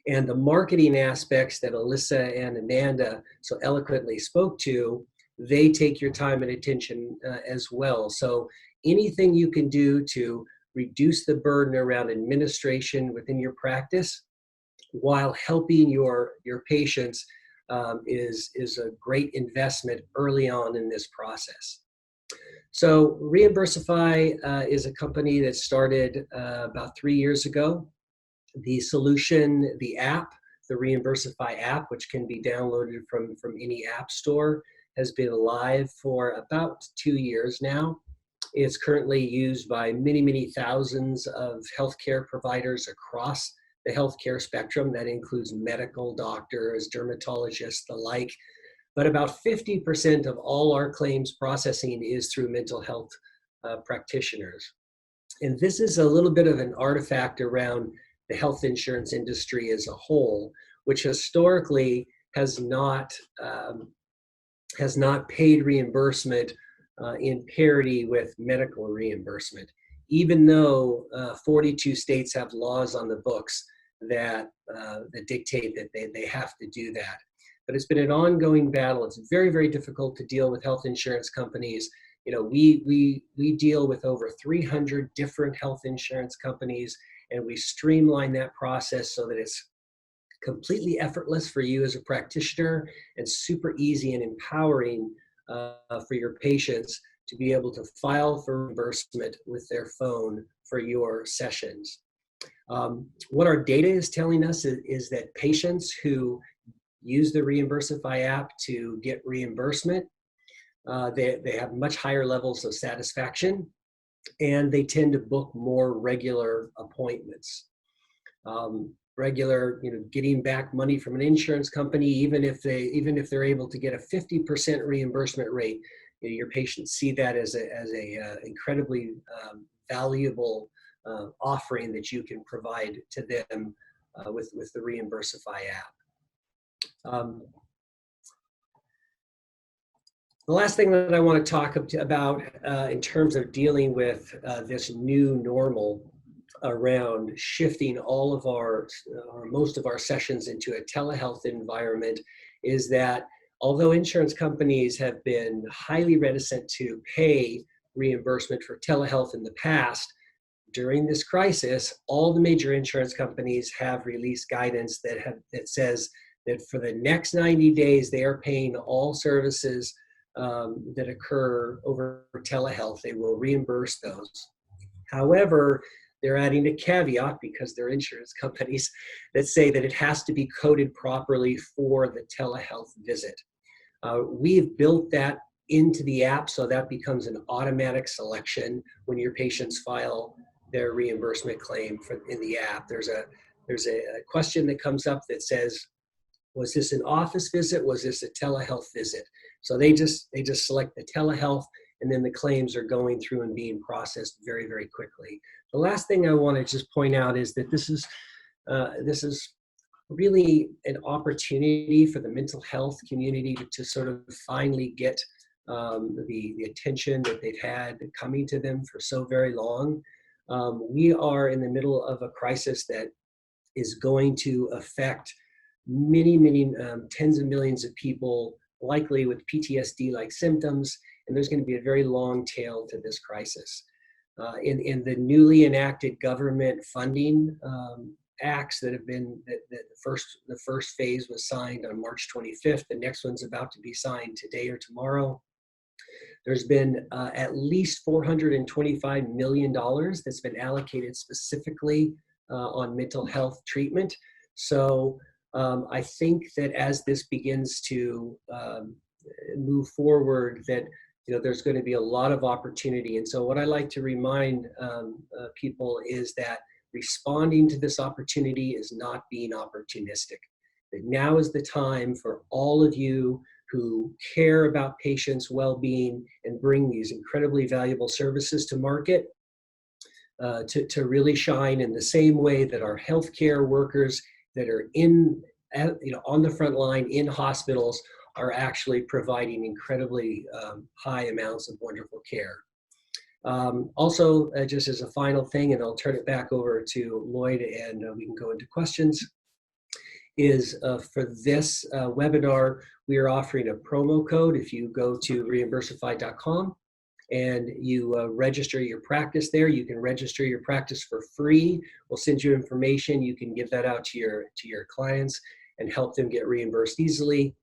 And the marketing aspects that Alyssa and Amanda so eloquently spoke to, they take your time and attention as well. So anything you can do to reduce the burden around administration within your practice while helping your patients is a great investment early on in this process. So Reimbursify is a company that started about 3 years ago. The solution, the app, the Reimbursify app, which can be downloaded from any app store, has been live for about 2 years now. It's currently used by many thousands of healthcare providers across the healthcare spectrum. That includes medical doctors, dermatologists, the like. But about 50% of all our claims processing is through mental health practitioners. And this is a little bit of an artifact around the health insurance industry as a whole, which historically has not paid reimbursement in parity with medical reimbursement, even though 42 states have laws on the books that dictate that they have to do that. But it's been an ongoing battle. It's very, very difficult to deal with health insurance companies. You know, we deal with over 300 different health insurance companies, and we streamline that process so that it's completely effortless for you as a practitioner and super easy and empowering for your patients to be able to file for reimbursement with their phone for your sessions. What our data is telling us is that patients who use the Reimbursify app to get reimbursement, they have much higher levels of satisfaction, and they tend to book more regular appointments. Getting back money from an insurance company, even if they're able to get a 50% reimbursement rate, your patients see that as a incredibly valuable offering that you can provide to them with the Reimbursify app. The last thing that I want to talk about in terms of dealing with this new normal around shifting all of our, or most of our sessions into a telehealth environment is that although insurance companies have been highly reticent to pay reimbursement for telehealth in the past, during this crisis, all the major insurance companies have released guidance that says that for the next 90 days, they are paying all services that occur over telehealth. They will reimburse those. However, they're adding a caveat, because they're insurance companies, that say that it has to be coded properly for the telehealth visit. We've built that into the app, so that becomes an automatic selection when your patients file their reimbursement claim in the app. There's a question that comes up that says, was this an office visit? Was this a telehealth visit? So they just select the telehealth, and then the claims are going through and being processed very, very quickly. The last thing I want to just point out is that this is really an opportunity for the mental health community to sort of finally get the attention that they've had coming to them for so very long. We are in the middle of a crisis that is going to affect many, many tens of millions of people, likely with PTSD-like symptoms, and there's going to be a very long tail to this crisis. In the newly enacted government funding acts that have been, the first phase was signed on March 25th. The next one's about to be signed today or tomorrow. There's been at least $425 million that's been allocated specifically on mental health treatment. So I think that as this begins to move forward, that there's going to be a lot of opportunity. And so what I like to remind people is that responding to this opportunity is not being opportunistic. That now is the time for all of you who care about patients' well-being and bring these incredibly valuable services to market to really shine in the same way that our healthcare workers that are on the front line in hospitals are actually providing incredibly high amounts of wonderful care. Also, just as a final thing, and I'll turn it back over to Lloyd and we can go into questions, is for this webinar, we are offering a promo code. If you go to reimbursify.com and you register your practice there, you can register your practice for free. We'll send you information. You can give that out to your clients and help them get reimbursed easily.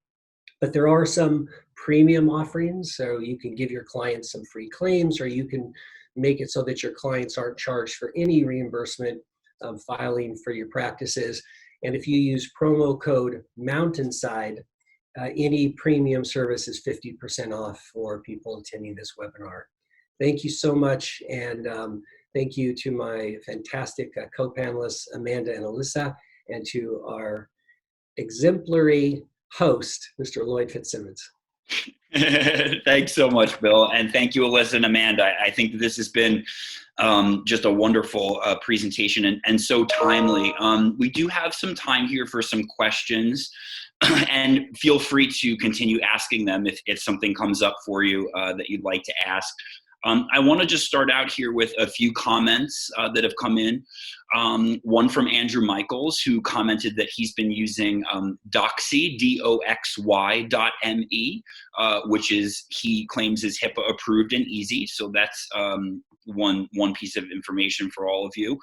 But there are some premium offerings, so you can give your clients some free claims, or you can make it so that your clients aren't charged for any reimbursement filing for your practices. And if you use promo code Mountainside, any premium service is 50% off for people attending this webinar. Thank you so much, and Thank you to my fantastic co-panelists, Amanda and Alyssa, and to our exemplary host, Mr. Lloyd Fitzsimmons. Thanks so much, Bill. And thank you, Alyssa and Amanda. I think that this has been just a wonderful presentation and so timely. We do have some time here for some questions. And feel free to continue asking them if something comes up for you that you'd like to ask. I want to just start out here with a few comments that have come in. One from Andrew Michaels, who commented that he's been using Doxy, DOXY.me, which is, he claims, is HIPAA approved and easy. So that's one piece of information for all of you.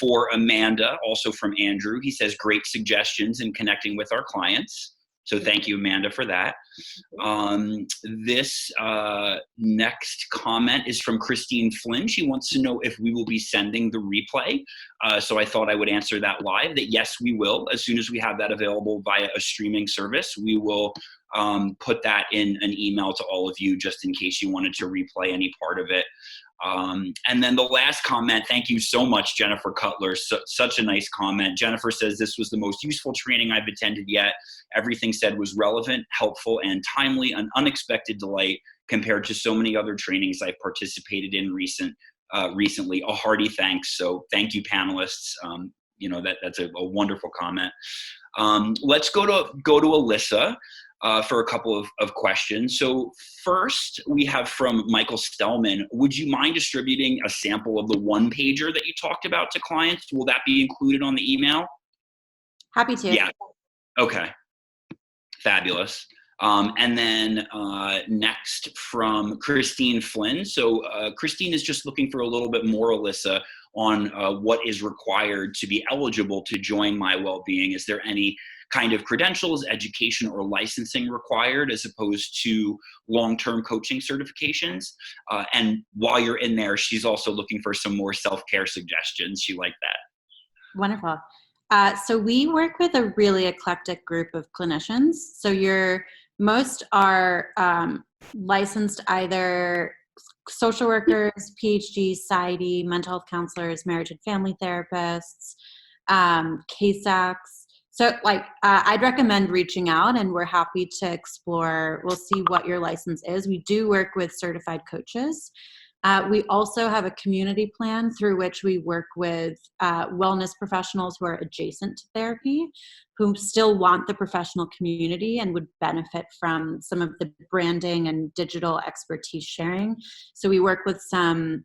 For Amanda, also from Andrew, he says, great suggestions in connecting with our clients. So thank you, Amanda, for that. This next comment is from Christine Flynn. She wants to know if we will be sending the replay. So I thought I would answer that live, that yes, we will. As soon as we have that available via a streaming service, we will put that in an email to all of you, just in case you wanted to replay any part of it. And then the last comment, thank you so much, Jennifer Cutler. Such a nice comment. Jennifer says, this was the most useful training I've attended yet. Everything said was relevant, helpful, and timely, an unexpected delight compared to so many other trainings I've participated in recently. A hearty thanks. So thank you, panelists. That's a wonderful comment. Let's go to Alyssa. For a couple of questions. So first, we have from Michael Stellman. Would you mind distributing a sample of the one-pager that you talked about to clients? Will that be included on the email? Happy to. Yeah. Okay. Fabulous. And then next from Christine Flynn. So Christine is just looking for a little bit more, Alyssa, on what is required to be eligible to join MyWellbeing. Is there any kind of credentials, education, or licensing required as opposed to long-term coaching certifications? And while you're in there, she's also looking for some more self-care suggestions. She liked that. Wonderful. So we work with a really eclectic group of clinicians. So most are licensed either social workers, PhDs, PsyD, mental health counselors, marriage and family therapists, CASACs. So I'd recommend reaching out, and we're happy to explore. We'll see what your license is. We do work with certified coaches. We also have a community plan through which we work with wellness professionals who are adjacent to therapy, who still want the professional community and would benefit from some of the branding and digital expertise sharing. So we work with some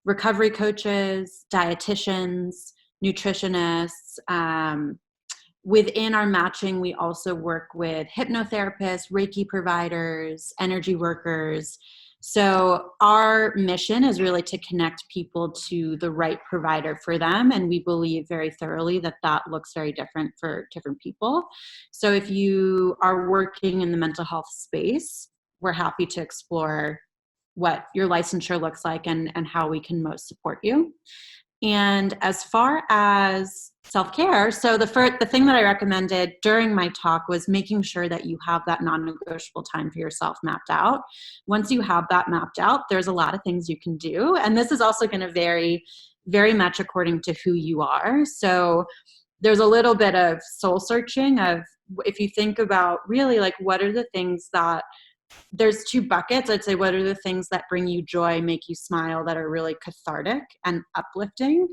recovery coaches, dietitians, nutritionists. Within our matching, we also work with hypnotherapists, Reiki providers, energy workers. So our mission is really to connect people to the right provider for them. And we believe very thoroughly that that looks very different for different people. So if you are working in the mental health space, we're happy to explore what your licensure looks like and how we can most support you. And as far as self-care, so the thing that I recommended during my talk was making sure that you have that non-negotiable time for yourself mapped out. Once you have that mapped out, there's a lot of things you can do. And this is also going to vary very much according to who you are. So there's a little bit of soul searching of, if you think about really what are the things that, there's two buckets. I'd say, what are the things that bring you joy, make you smile, that are really cathartic and uplifting?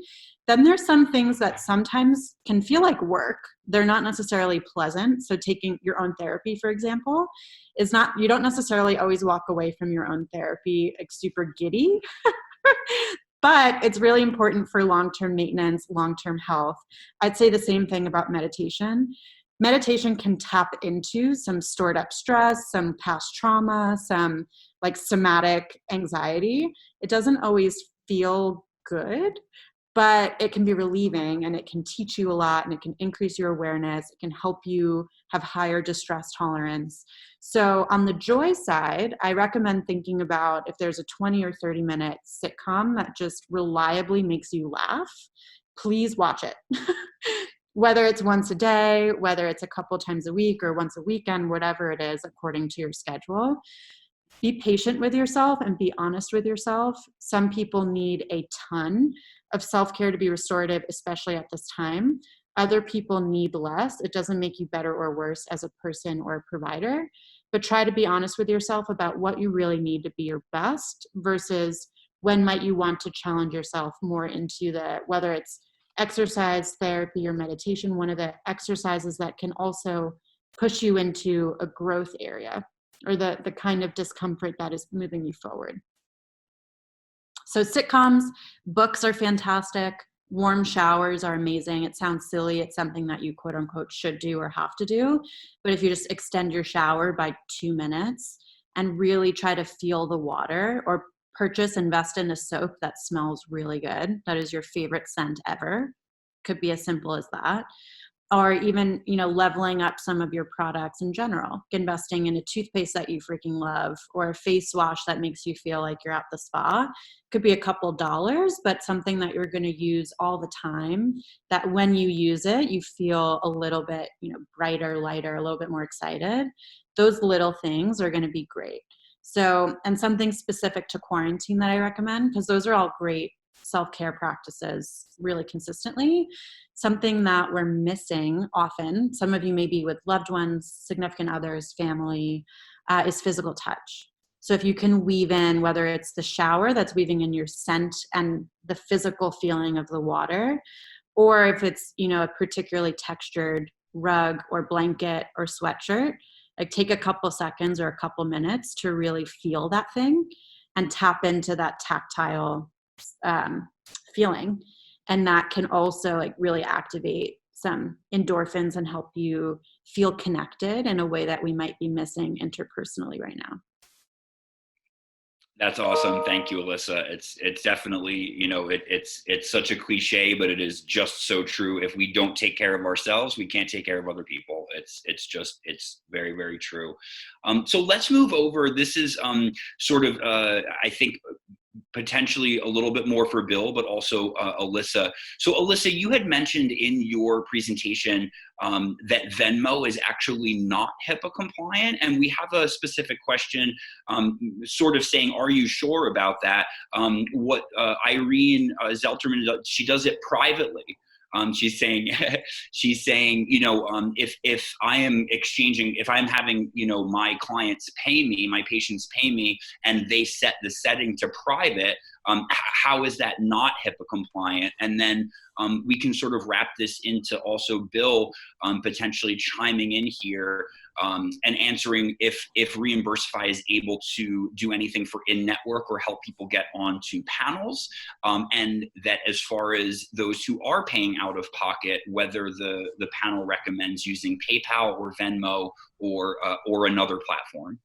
Then there's some things that sometimes can feel like work. They're not necessarily pleasant. So taking your own therapy, for example, you don't necessarily always walk away from your own therapy super giddy, but it's really important for long-term maintenance, long-term health. I'd say the same thing about meditation. Meditation can tap into some stored up stress, some past trauma, some somatic anxiety. It doesn't always feel good, but it can be relieving, and it can teach you a lot, and it can increase your awareness. It can help you have higher distress tolerance. So on the joy side, I recommend thinking about if there's a 20 or 30-minute sitcom that just reliably makes you laugh, please watch it. Whether it's once a day, whether it's a couple times a week or once a weekend, whatever it is, according to your schedule. be patient with yourself and be honest with yourself. Some people need a ton of self-care to be restorative, especially at this time. Other people need less. It doesn't make you better or worse as a person or a provider, but try to be honest with yourself about what you really need to be your best versus when might you want to challenge yourself more into whether it's exercise, therapy, or meditation. One of the exercises that can also push you into a growth area or the kind of discomfort that is moving you forward. So sitcoms, books are fantastic. Warm showers are amazing. It sounds silly. It's something that you quote unquote should do or have to do. But if you just extend your shower by 2 minutes and really try to feel the water, or invest in a soap that smells really good, that is your favorite scent ever. Could be as simple as that. Or even, leveling up some of your products in general, investing in a toothpaste that you freaking love, or a face wash that makes you feel like you're at the spa. Could be a couple dollars, but something that you're going to use all the time, that when you use it, you feel a little bit, brighter, lighter, a little bit more excited. Those little things are going to be great. So, and something specific to quarantine that I recommend, because those are all great self-care practices really consistently. Something that we're missing often, some of you may be with loved ones, significant others, family, is physical touch. So if you can weave in, whether it's the shower that's weaving in your scent and the physical feeling of the water, or if it's, a particularly textured rug or blanket or sweatshirt, like take a couple seconds or a couple minutes to really feel that thing and tap into that tactile feeling. And that can also really activate some endorphins and help you feel connected in a way that we might be missing interpersonally right now. That's awesome. Thank you, Alyssa. It's definitely, it's such a cliche, but it is just so true. If we don't take care of ourselves, we can't take care of other people. It's very, very true. So let's move over. This is sort of, I think, potentially a little bit more for Bill, but also Alyssa. So Alyssa, you had mentioned in your presentation that Venmo is actually not HIPAA compliant. And we have a specific question sort of saying, are you sure about that? What Irene Zelterman, she does it privately. She's saying, if I am exchanging, if I'm having, my clients pay me, my patients pay me, and they set the setting to private, how is that not HIPAA compliant? And then we can sort of wrap this into also Bill potentially chiming in here and answering if Reimbursify is able to do anything for in-network or help people get onto panels, and that as far as those who are paying out of pocket, whether the panel recommends using PayPal or Venmo or another platform.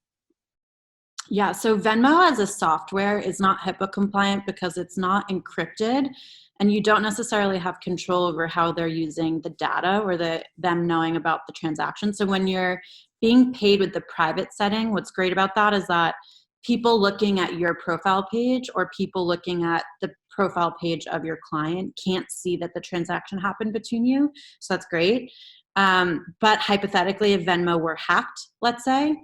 Yeah, so Venmo as a software is not HIPAA compliant because it's not encrypted, and you don't necessarily have control over how they're using the data or them knowing about the transaction. So when you're being paid with the private setting, what's great about that is that people looking at your profile page or people looking at the profile page of your client can't see that the transaction happened between you. So that's great. But hypothetically, if Venmo were hacked, let's say,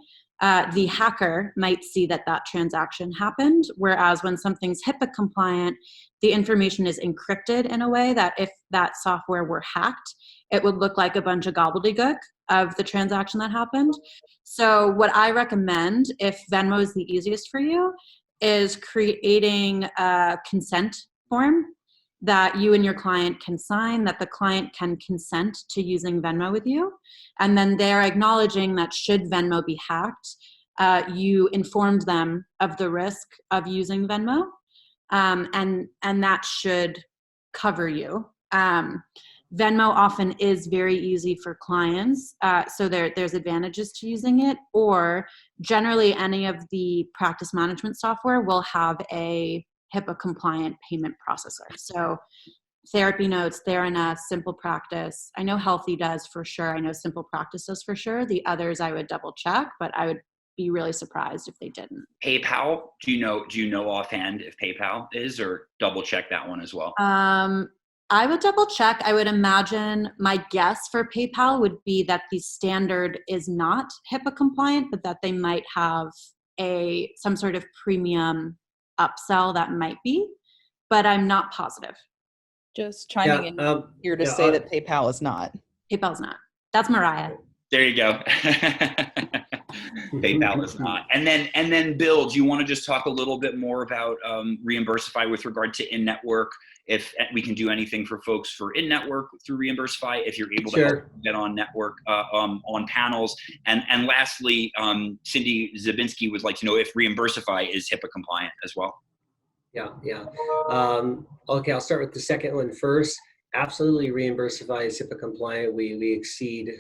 the hacker might see that transaction happened, whereas when something's HIPAA compliant, the information is encrypted in a way that if that software were hacked, it would look like a bunch of gobbledygook of the transaction that happened. So what I recommend, if Venmo is the easiest for you, is creating a consent form that you and your client can sign, that the client can consent to using Venmo with you. And then they're acknowledging that should Venmo be hacked, you informed them of the risk of using Venmo, and that should cover you. Venmo often is very easy for clients, so there's advantages to using it, or generally any of the practice management software will have a HIPAA compliant payment processor. So Therapy Notes, Theranos, Simple Practice. I know Healthy does for sure. I know Simple Practice does for sure. The others I would double check, but I would be really surprised if they didn't. PayPal, do you know offhand if PayPal is, or double check that one as well? I would double check. I would imagine my guess for PayPal would be that the standard is not HIPAA compliant, but that they might have some sort of premium upsell that might be, but I'm not positive. Just chiming in here to say that PayPal is not. PayPal's not. That's Mariah. There you go. PayPal is not. And then Bill, do you want to just talk a little bit more about Reimbursify with regard to in-network? If we can do anything for folks for in-network through Reimbursify, if you're able to help get on network, on panels. And lastly, Cindy Zabinski would like to know if Reimbursify is HIPAA compliant as well. Yeah. Okay, I'll start with the second one first. Absolutely, Reimbursify is HIPAA compliant. We exceed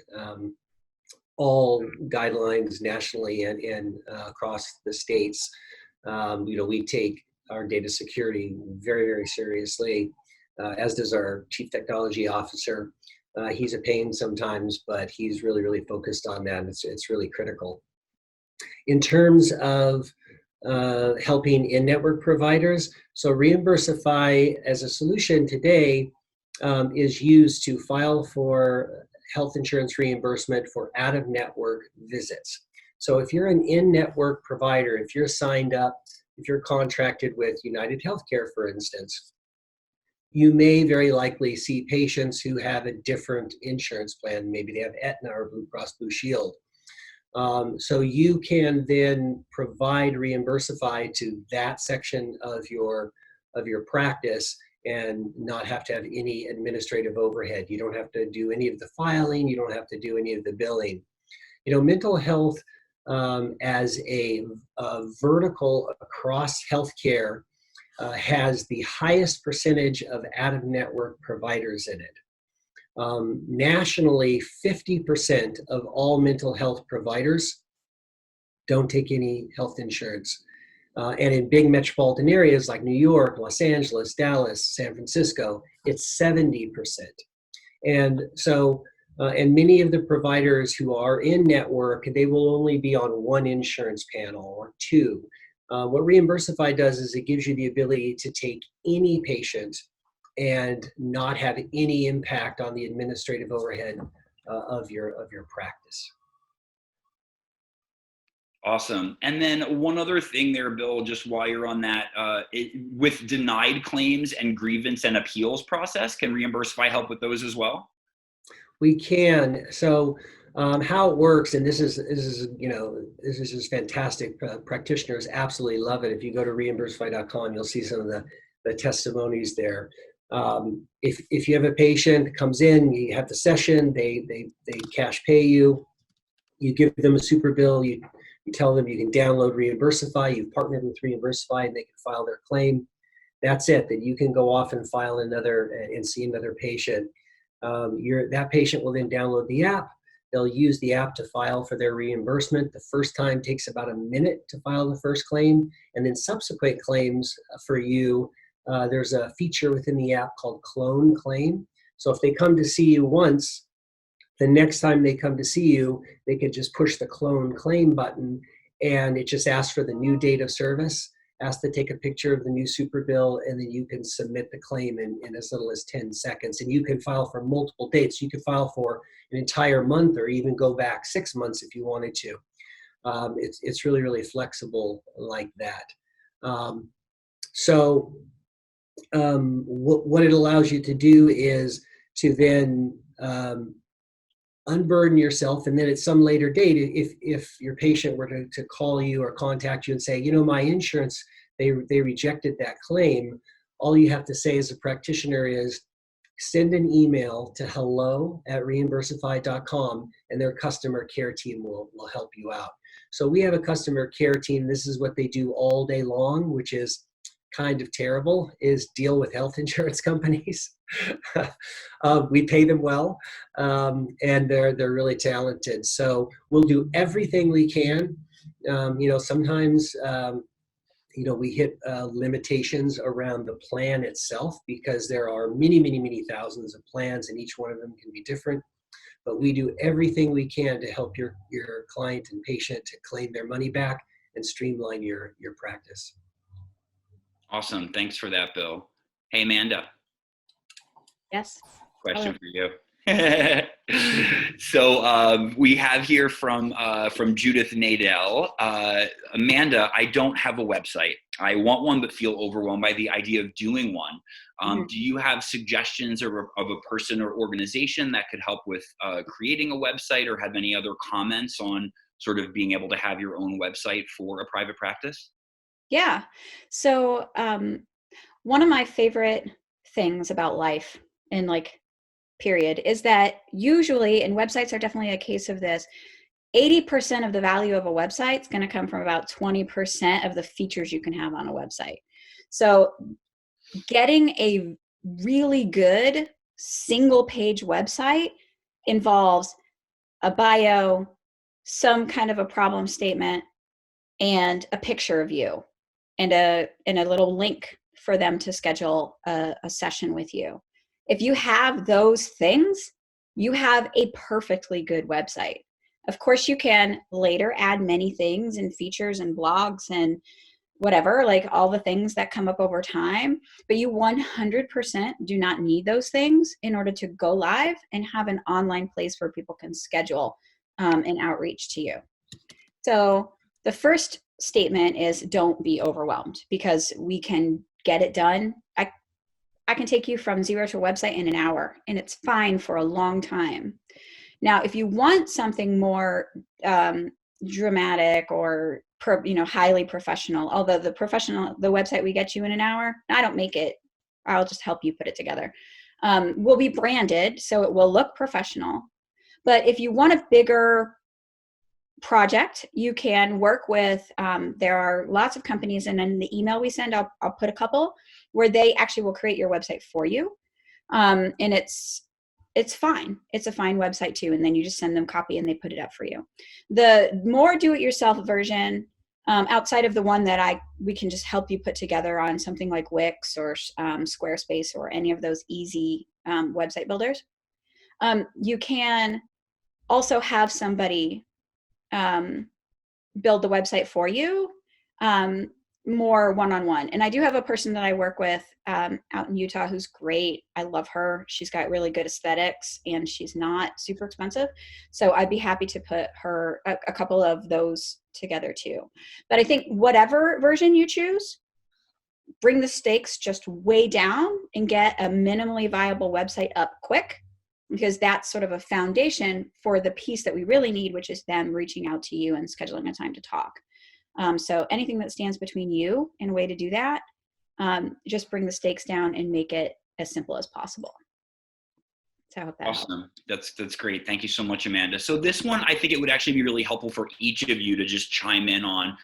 all guidelines nationally and across the states. We take our data security very, very seriously, as does our chief technology officer. He's a pain sometimes, but he's really, really focused on that. And it's really critical. In terms of helping in-network providers, so Reimbursify as a solution today is used to file for health insurance reimbursement for out-of-network visits. So if you're an in-network provider, if you're signed up, if you're contracted with United Healthcare, for instance, you may very likely see patients who have a different insurance plan. Maybe they have Aetna or Blue Cross Blue Shield. So you can then provide Reimbursify to that section of your practice and not have to have any administrative overhead. You don't have to do any of the filing. You don't have to do any of the billing. Mental health as a vertical across healthcare has the highest percentage of out-of-network providers in it. Nationally, 50% of all mental health providers don't take any health insurance. And in big metropolitan areas like New York, Los Angeles, Dallas, San Francisco, it's 70%. And so, and many of the providers who are in network, they will only be on one insurance panel or two. What Reimbursify does is it gives you the ability to take any patient and not have any impact on the administrative overhead of your practice. Awesome. And then one other thing there, Bill, just while you're on that, with denied claims and grievance and appeals process, can Reimbursify help with those as well? We can. So how it works, and this is just fantastic. Practitioners absolutely love it. If you go to reimbursify.com, you'll see some of the testimonies there. If you have a patient that comes in, you have the session, they cash pay you, you give them a super bill, you tell them you can download Reimbursify, you've partnered with Reimbursify, and they can file their claim. That's it. Then you can go off and file another and see another patient. That patient will then download the app. They'll use the app to file for their reimbursement. The first time takes about a minute to file the first claim, and then subsequent claims for you, there's a feature within the app called Clone Claim. So if they come to see you once, the next time they come to see you, they could just push the Clone Claim button, and it just asks for the new date of service, asks to take a picture of the new super bill, and then you can submit the claim in as little as 10 seconds. And you can file for multiple dates. You could file for an entire month or even go back 6 months if you wanted to. It's really, really flexible like that. What it allows you to do is to then unburden yourself, and then at some later date, if your patient were to call you or contact you and say, my insurance, they rejected that claim, all you have to say as a practitioner is send an email to hello@reimbursify.com, and their customer care team will help you out. So we have a customer care team. This is what they do all day long, which is kind of terrible, is deal with health insurance companies. We pay them well, and they're really talented. So we'll do everything we can. Sometimes we hit limitations around the plan itself because there are many, many, many thousands of plans, and each one of them can be different. But we do everything we can to help your client and patient to claim their money back and streamline your practice. Awesome. Thanks for that, Bill. Hey, Amanda. Yes. Question for you. So we have here from Judith Nadell. Amanda, I don't have a website. I want one, but feel overwhelmed by the idea of doing one. Do you have suggestions of a person or organization that could help with creating a website, or have any other comments on sort of being able to have your own website for a private practice? Yeah. So one of my favorite things about life, and like period, is that usually, and websites are definitely a case of this, 80% of the value of a website is going to come from about 20% of the features you can have on a website. So getting a really good single page website involves a bio, some kind of a problem statement, and a picture of you, and a little link for them to schedule a session with you. If you have those things, you have a perfectly good website. Of course, you can later add many things and features and blogs and whatever, like all the things that come up over time, but you 100% do not need those things in order to go live and have an online place where people can schedule an outreach to you. So the first statement is don't be overwhelmed, because we can get it done. I can take you from zero to a website in an hour, and it's fine for a long time. Now, if you want something more dramatic or highly professional, although the website we get you in an hour, I don't make it. I'll just help you put it together. Will be branded, so it will look professional. But if you want a bigger project, you can work with, there are lots of companies, and in the email we send, I'll put a couple where they actually will create your website for you. And it's fine. It's a fine website too. And then you just send them copy and they put it up for you. The more do-it-yourself version, outside of the one that we can just help you put together on something like Wix or Squarespace or any of those easy website builders, you can also have somebody build the website for you, more one-on-one. And I do have a person that I work with out in Utah who's great. I love her. She's got really good aesthetics and she's not super expensive. So I'd be happy to put her a couple of those together too. But I think whatever version you choose, bring the stakes just way down and get a minimally viable website up quick, because that's sort of a foundation for the piece that we really need, which is them reaching out to you and scheduling a time to talk. So anything that stands between you and a way to do that, just bring the stakes down and make it as simple as possible. So I hope that awesome. Helps. That's great. Thank you so much, Amanda. So this one, I think it would actually be really helpful for each of you to just chime in on.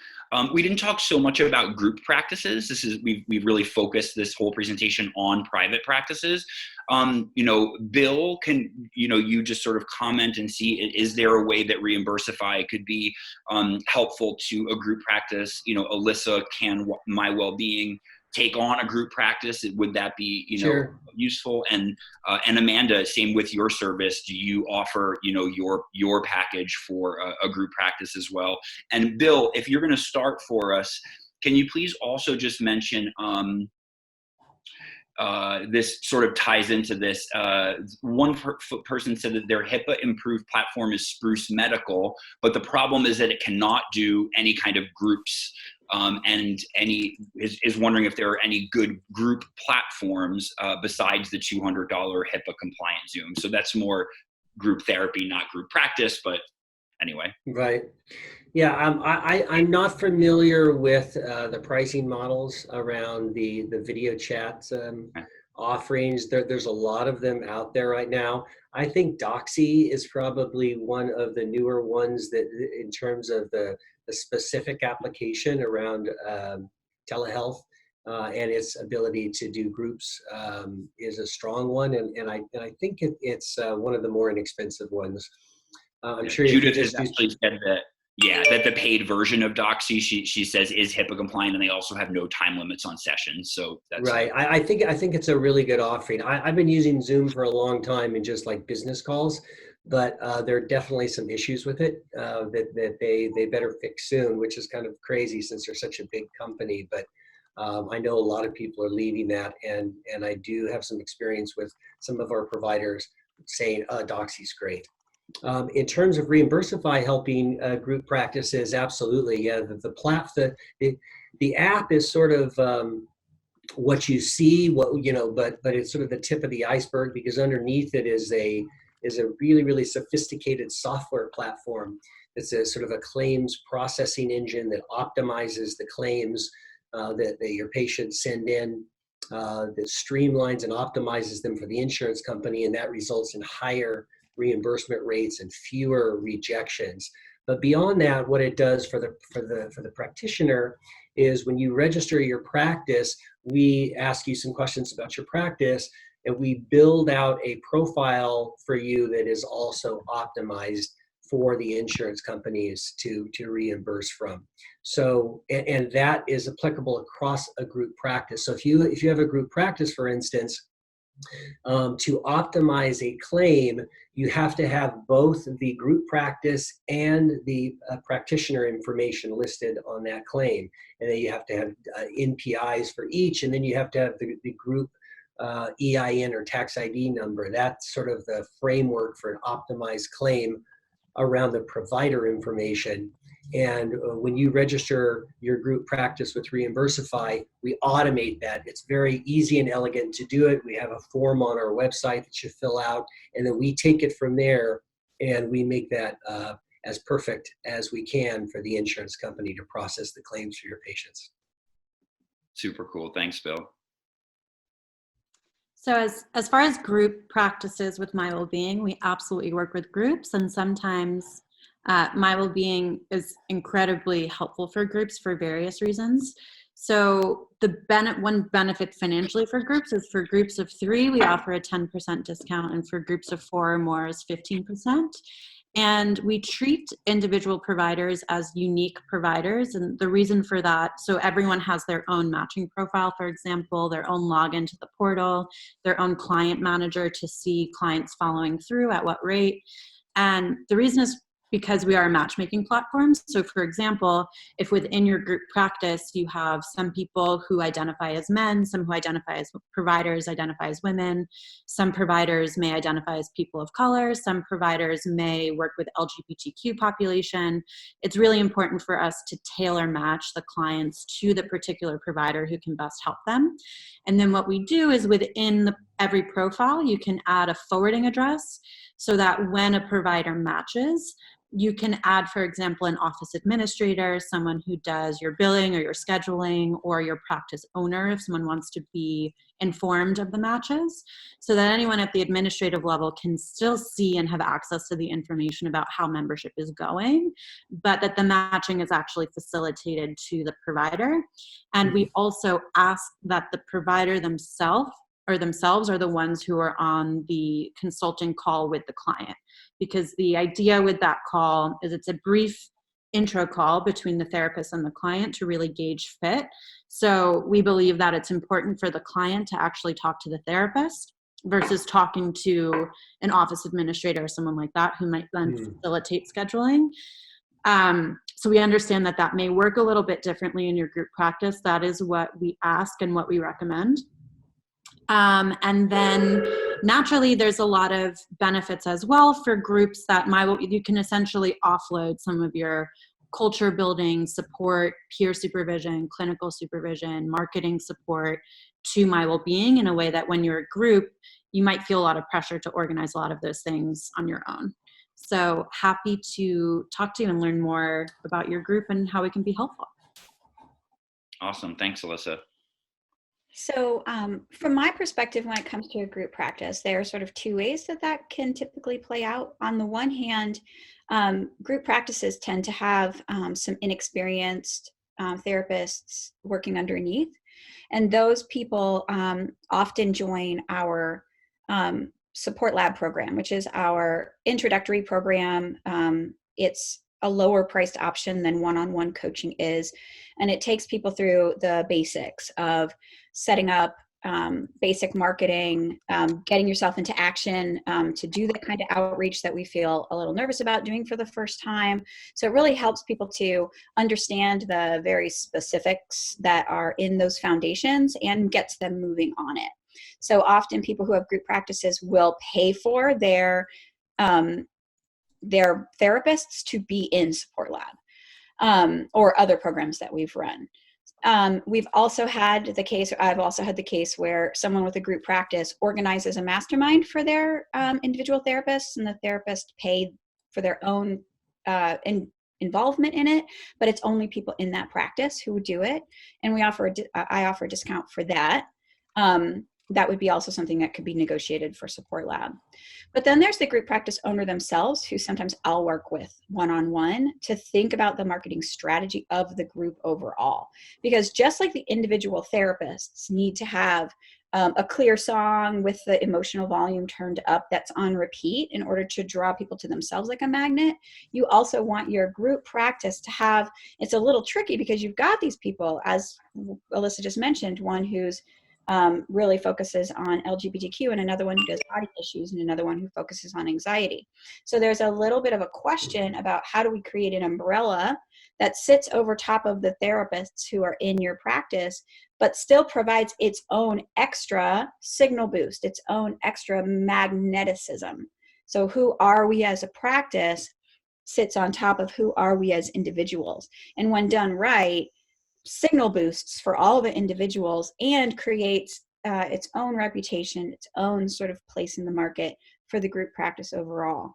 We didn't talk so much about group practices. We've really focused this whole presentation on private practices. Bill, can you just sort of comment and see, is there a way that Reimbursify could be helpful to a group practice? Alyssa, can MyWellbeing take on a group practice? Would that be Sure. useful? And Amanda, same with your service. Do you offer your package for a group practice as well? And Bill, if you're going to start for us, can you please also just mention this sort of ties into this. One person said that their HIPAA improved platform is Spruce Medical, but the problem is that it cannot do any kind of groups. And is wondering if there are any good group platforms besides the $200 HIPAA compliant Zoom. So that's more group therapy, not group practice, but anyway. Right. Yeah, I'm not familiar with the pricing models around the video chat offerings. There's a lot of them out there right now. I think Doxy is probably one of the newer ones that, in terms of the specific application around telehealth and its ability to do groups, is a strong one, and I think it's one of the more inexpensive ones. I'm sure Judith has actually said that the paid version of Doxy, she says, is HIPAA compliant, and they also have no time limits on sessions. So that's right. I think it's a really good offering. I've been using Zoom for a long time in just like business calls, but there are definitely some issues with it that they better fix soon, which is kind of crazy since they're such a big company. But I know a lot of people are leaving that, and I do have some experience with some of our providers saying, Doxy's great. In terms of Reimbursify helping group practices, absolutely. Yeah, the app is sort of what you see, but it's sort of the tip of the iceberg, because underneath it is a really, really sophisticated software platform. It's a sort of a claims processing engine that optimizes the claims that your patients send in, that streamlines and optimizes them for the insurance company, and that results in higher reimbursement rates and fewer rejections. But beyond that, what it does for the practitioner is, when you register your practice, we ask you some questions about your practice, and we build out a profile for you that is also optimized for the insurance companies to reimburse from. So, and that is applicable across a group practice. So if you have a group practice, for instance, to optimize a claim, you have to have both the group practice and the practitioner information listed on that claim. And then you have to have NPIs for each, and then you have to have the group EIN or tax ID number. That's sort of the framework for an optimized claim around the provider information. And when you register your group practice with Reimbursify, we automate that. It's very easy and elegant to do it. We have a form on our website that you fill out, and then we take it from there, and we make that as perfect as we can for the insurance company to process the claims for your patients. Super cool. Thanks, Bill. So as far as group practices with MyWellbeing, we absolutely work with groups, and sometimes MyWellbeing is incredibly helpful for groups for various reasons. So one benefit financially for groups is, for groups of 3, we offer a 10% discount, and for groups of 4 or more is 15%. And we treat individual providers as unique providers. And the reason for that, so everyone has their own matching profile, for example, their own login to the portal, their own client manager to see clients following through at what rate. And the reason is because we are a matchmaking platform. So for example, if within your group practice, you have some people who identify as men, some who identify as providers, identify as women, some providers may identify as people of color, some providers may work with LGBTQ population, it's really important for us to tailor match the clients to the particular provider who can best help them. And then what we do is, within every profile, you can add a forwarding address, so that when a provider matches, you can add, for example, an office administrator, someone who does your billing or your scheduling, or your practice owner if someone wants to be informed of the matches, so that anyone at the administrative level can still see and have access to the information about how membership is going, but that the matching is actually facilitated to the provider. And we also ask that the provider themselves are the ones who are on the consulting call with the client. Because the idea with that call is, it's a brief intro call between the therapist and the client to really gauge fit. So we believe that it's important for the client to actually talk to the therapist versus talking to an office administrator or someone like that, who might then facilitate scheduling. So we understand that may work a little bit differently in your group practice. That is what we ask and what we recommend. And then naturally, there's a lot of benefits as well for groups that you can essentially offload some of your culture building support, peer supervision, clinical supervision, marketing support to MyWellbeing, in a way that when you're a group, you might feel a lot of pressure to organize a lot of those things on your own. So happy to talk to you and learn more about your group and how it can be helpful. Awesome. Thanks, Alyssa. So from my perspective, when it comes to a group practice, there are sort of 2 ways that can typically play out. On the one hand, group practices tend to have some inexperienced therapists working underneath. And those people often join our support lab program, which is our introductory program. It's a lower priced option than one-on-one coaching is. And it takes people through the basics of setting up basic marketing, getting yourself into action to do the kind of outreach that we feel a little nervous about doing for the first time. So it really helps people to understand the very specifics that are in those foundations and gets them moving on it. So often people who have group practices will pay for their therapists to be in support lab, or other programs that we've run. We've also had the case, I've also had the case where someone with a group practice organizes a mastermind for their individual therapists, and the therapist paid for their own involvement in it, but it's only people in that practice who would do it. And I offer a discount for that. That would be also something that could be negotiated for support lab. But then there's the group practice owner themselves, who sometimes I'll work with one-on-one to think about the marketing strategy of the group overall. Because just like the individual therapists need to have a clear song with the emotional volume turned up that's on repeat in order to draw people to themselves like a magnet, you also want your group practice to have, it's a little tricky because you've got these people, as Alyssa just mentioned, one who's really focuses on LGBTQ, and another one who does body issues, and another one who focuses on anxiety. So there's a little bit of a question about how do we create an umbrella that sits over top of the therapists who are in your practice, but still provides its own extra signal boost, its own extra magneticism. So who are we as a practice sits on top of who are we as individuals. And when done right, signal boosts for all the individuals and creates its own reputation, its own sort of place in the market for the group practice overall.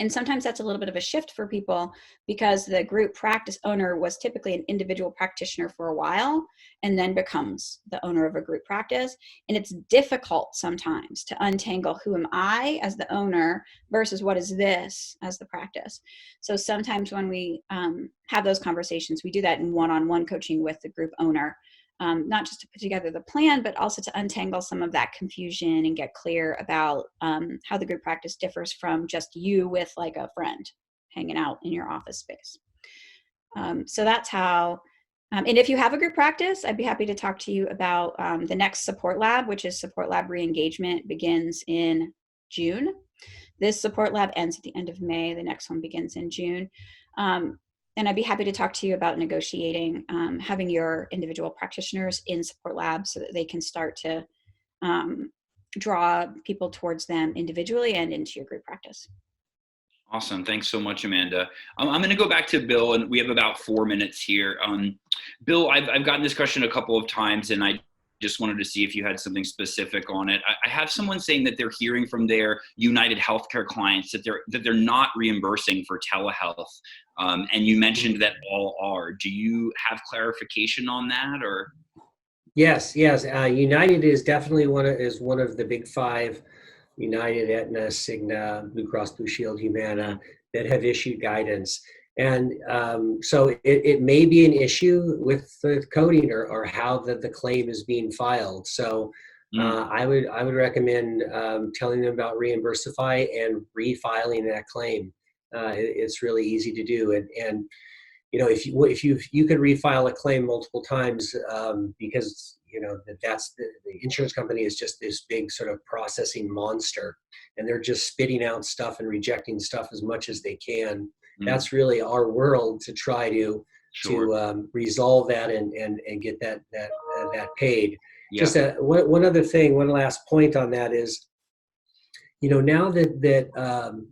And sometimes that's a little bit of a shift for people because the group practice owner was typically an individual practitioner for a while and then becomes the owner of a group practice. And it's difficult sometimes to untangle who am I as the owner versus what is this as the practice. So sometimes when we have those conversations, we do that in one-on-one coaching with the group owner. Not just to put together the plan, but also to untangle some of that confusion and get clear about how the group practice differs from just you with like a friend hanging out in your office space. So that's how, and if you have a group practice, I'd be happy to talk to you about the next support lab, which is support lab re-engagement, begins in June. This support lab ends at the end of May. The next one begins in June. And I'd be happy to talk to you about negotiating, having your individual practitioners in support labs so that they can start to draw people towards them individually and into your group practice. Awesome. Thanks so much, Amanda. I'm going to go back to Bill, and we have about 4 minutes here. Bill, I've gotten this question a couple of times, and I just wanted to see if you had something specific on it. I have someone saying that they're hearing from their United Healthcare clients that they're not reimbursing for telehealth. And you mentioned that all are. Do you have clarification on that, or? Yes. United is definitely one of the big five. United, Aetna, Cigna, Blue Cross Blue Shield, Humana, that have issued guidance. And so it may be an issue with the coding or how the claim is being filed. So I would recommend telling them about Reimbursify and refiling that claim. It's really easy to do. And you know, if you could refile a claim multiple times because you know that's the insurance company is just this big sort of processing monster, and they're just spitting out stuff and rejecting stuff as much as they can. That's really our world to try to resolve that and get that paid. Yeah. Just one other thing, one last point on that is, you know, now that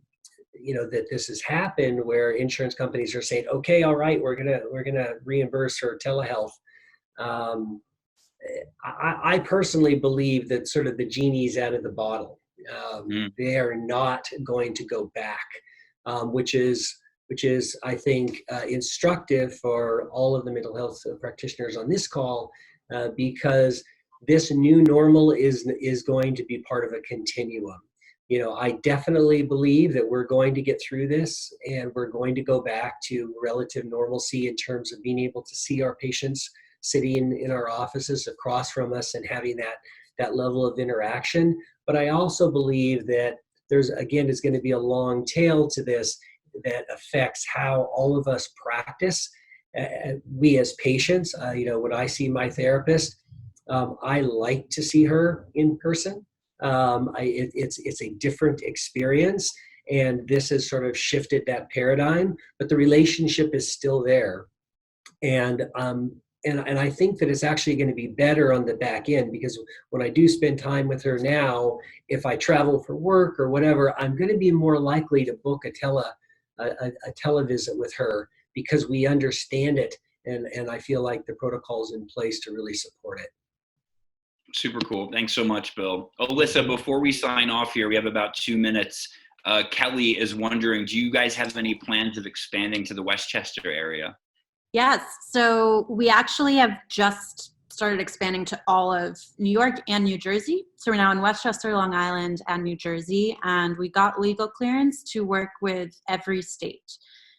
you know that this has happened, where insurance companies are saying, okay, all right, we're gonna reimburse for telehealth. I personally believe that sort of the genie's out of the bottle. They are not going to go back, which is I think instructive for all of the mental health practitioners on this call, because this new normal is going to be part of a continuum. You know, I definitely believe that we're going to get through this and we're going to go back to relative normalcy in terms of being able to see our patients sitting in our offices across from us and having that level of interaction. But I also believe that there's, again, is going to be a long tail to this that affects how all of us practice. We as patients, you know, when I see my therapist, I like to see her in person. It's a different experience, and this has sort of shifted that paradigm, but the relationship is still there. And and I think that it's actually going to be better on the back end, because when I do spend time with her now, if I travel for work or whatever, I'm going to be more likely to book a televisit with her, because we understand it, and I feel like the protocol's in place to really support it. Super cool. Thanks so much, Bill. Alyssa, before we sign off here, we have about 2 minutes. Kelly is wondering, do you guys have any plans of expanding to the Westchester area? Yes. So we actually have just started expanding to all of New York and New Jersey. So we're now in Westchester, Long Island, and New Jersey, and we got legal clearance to work with every state.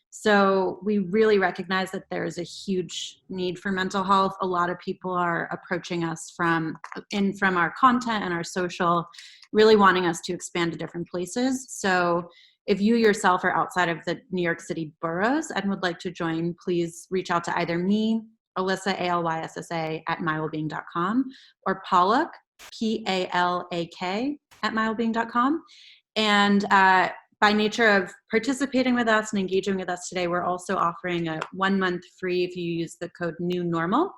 So we really recognize that there's a huge need for mental health. A lot of people are approaching us from our content and our social, really wanting us to expand to different places. So if you yourself are outside of the New York City boroughs and would like to join, please reach out to either me, Alyssa, ALYSSA, at MyWellbeing.com, or Palak, PALAK, at MyWellbeing.com. And by nature of participating with us and engaging with us today, we're also offering a 1 month free if you use the code New Normal,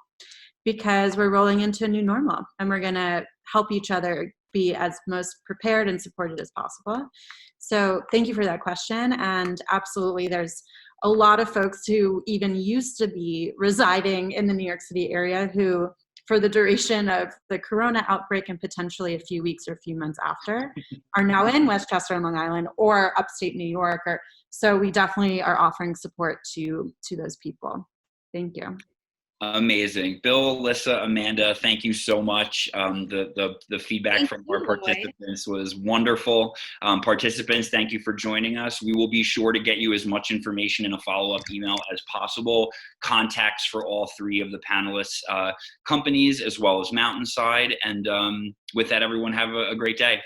because we're rolling into a new normal and we're going to help each other be as most prepared and supported as possible. So thank you for that question. And absolutely, there's a lot of folks who even used to be residing in the New York City area who, for the duration of the corona outbreak and potentially a few weeks or a few months after, are now in Westchester and Long Island or upstate New York. So we definitely are offering support to those people. Thank you. Amazing. Bill, Alyssa, Amanda, thank you so much. The feedback Thank from you, our participants was wonderful. Participants, thank you for joining us. We will be sure to get you as much information in a follow-up email as possible, contacts for all 3 of the panelists' companies, as well as Mountainside. And with that, everyone have a great day.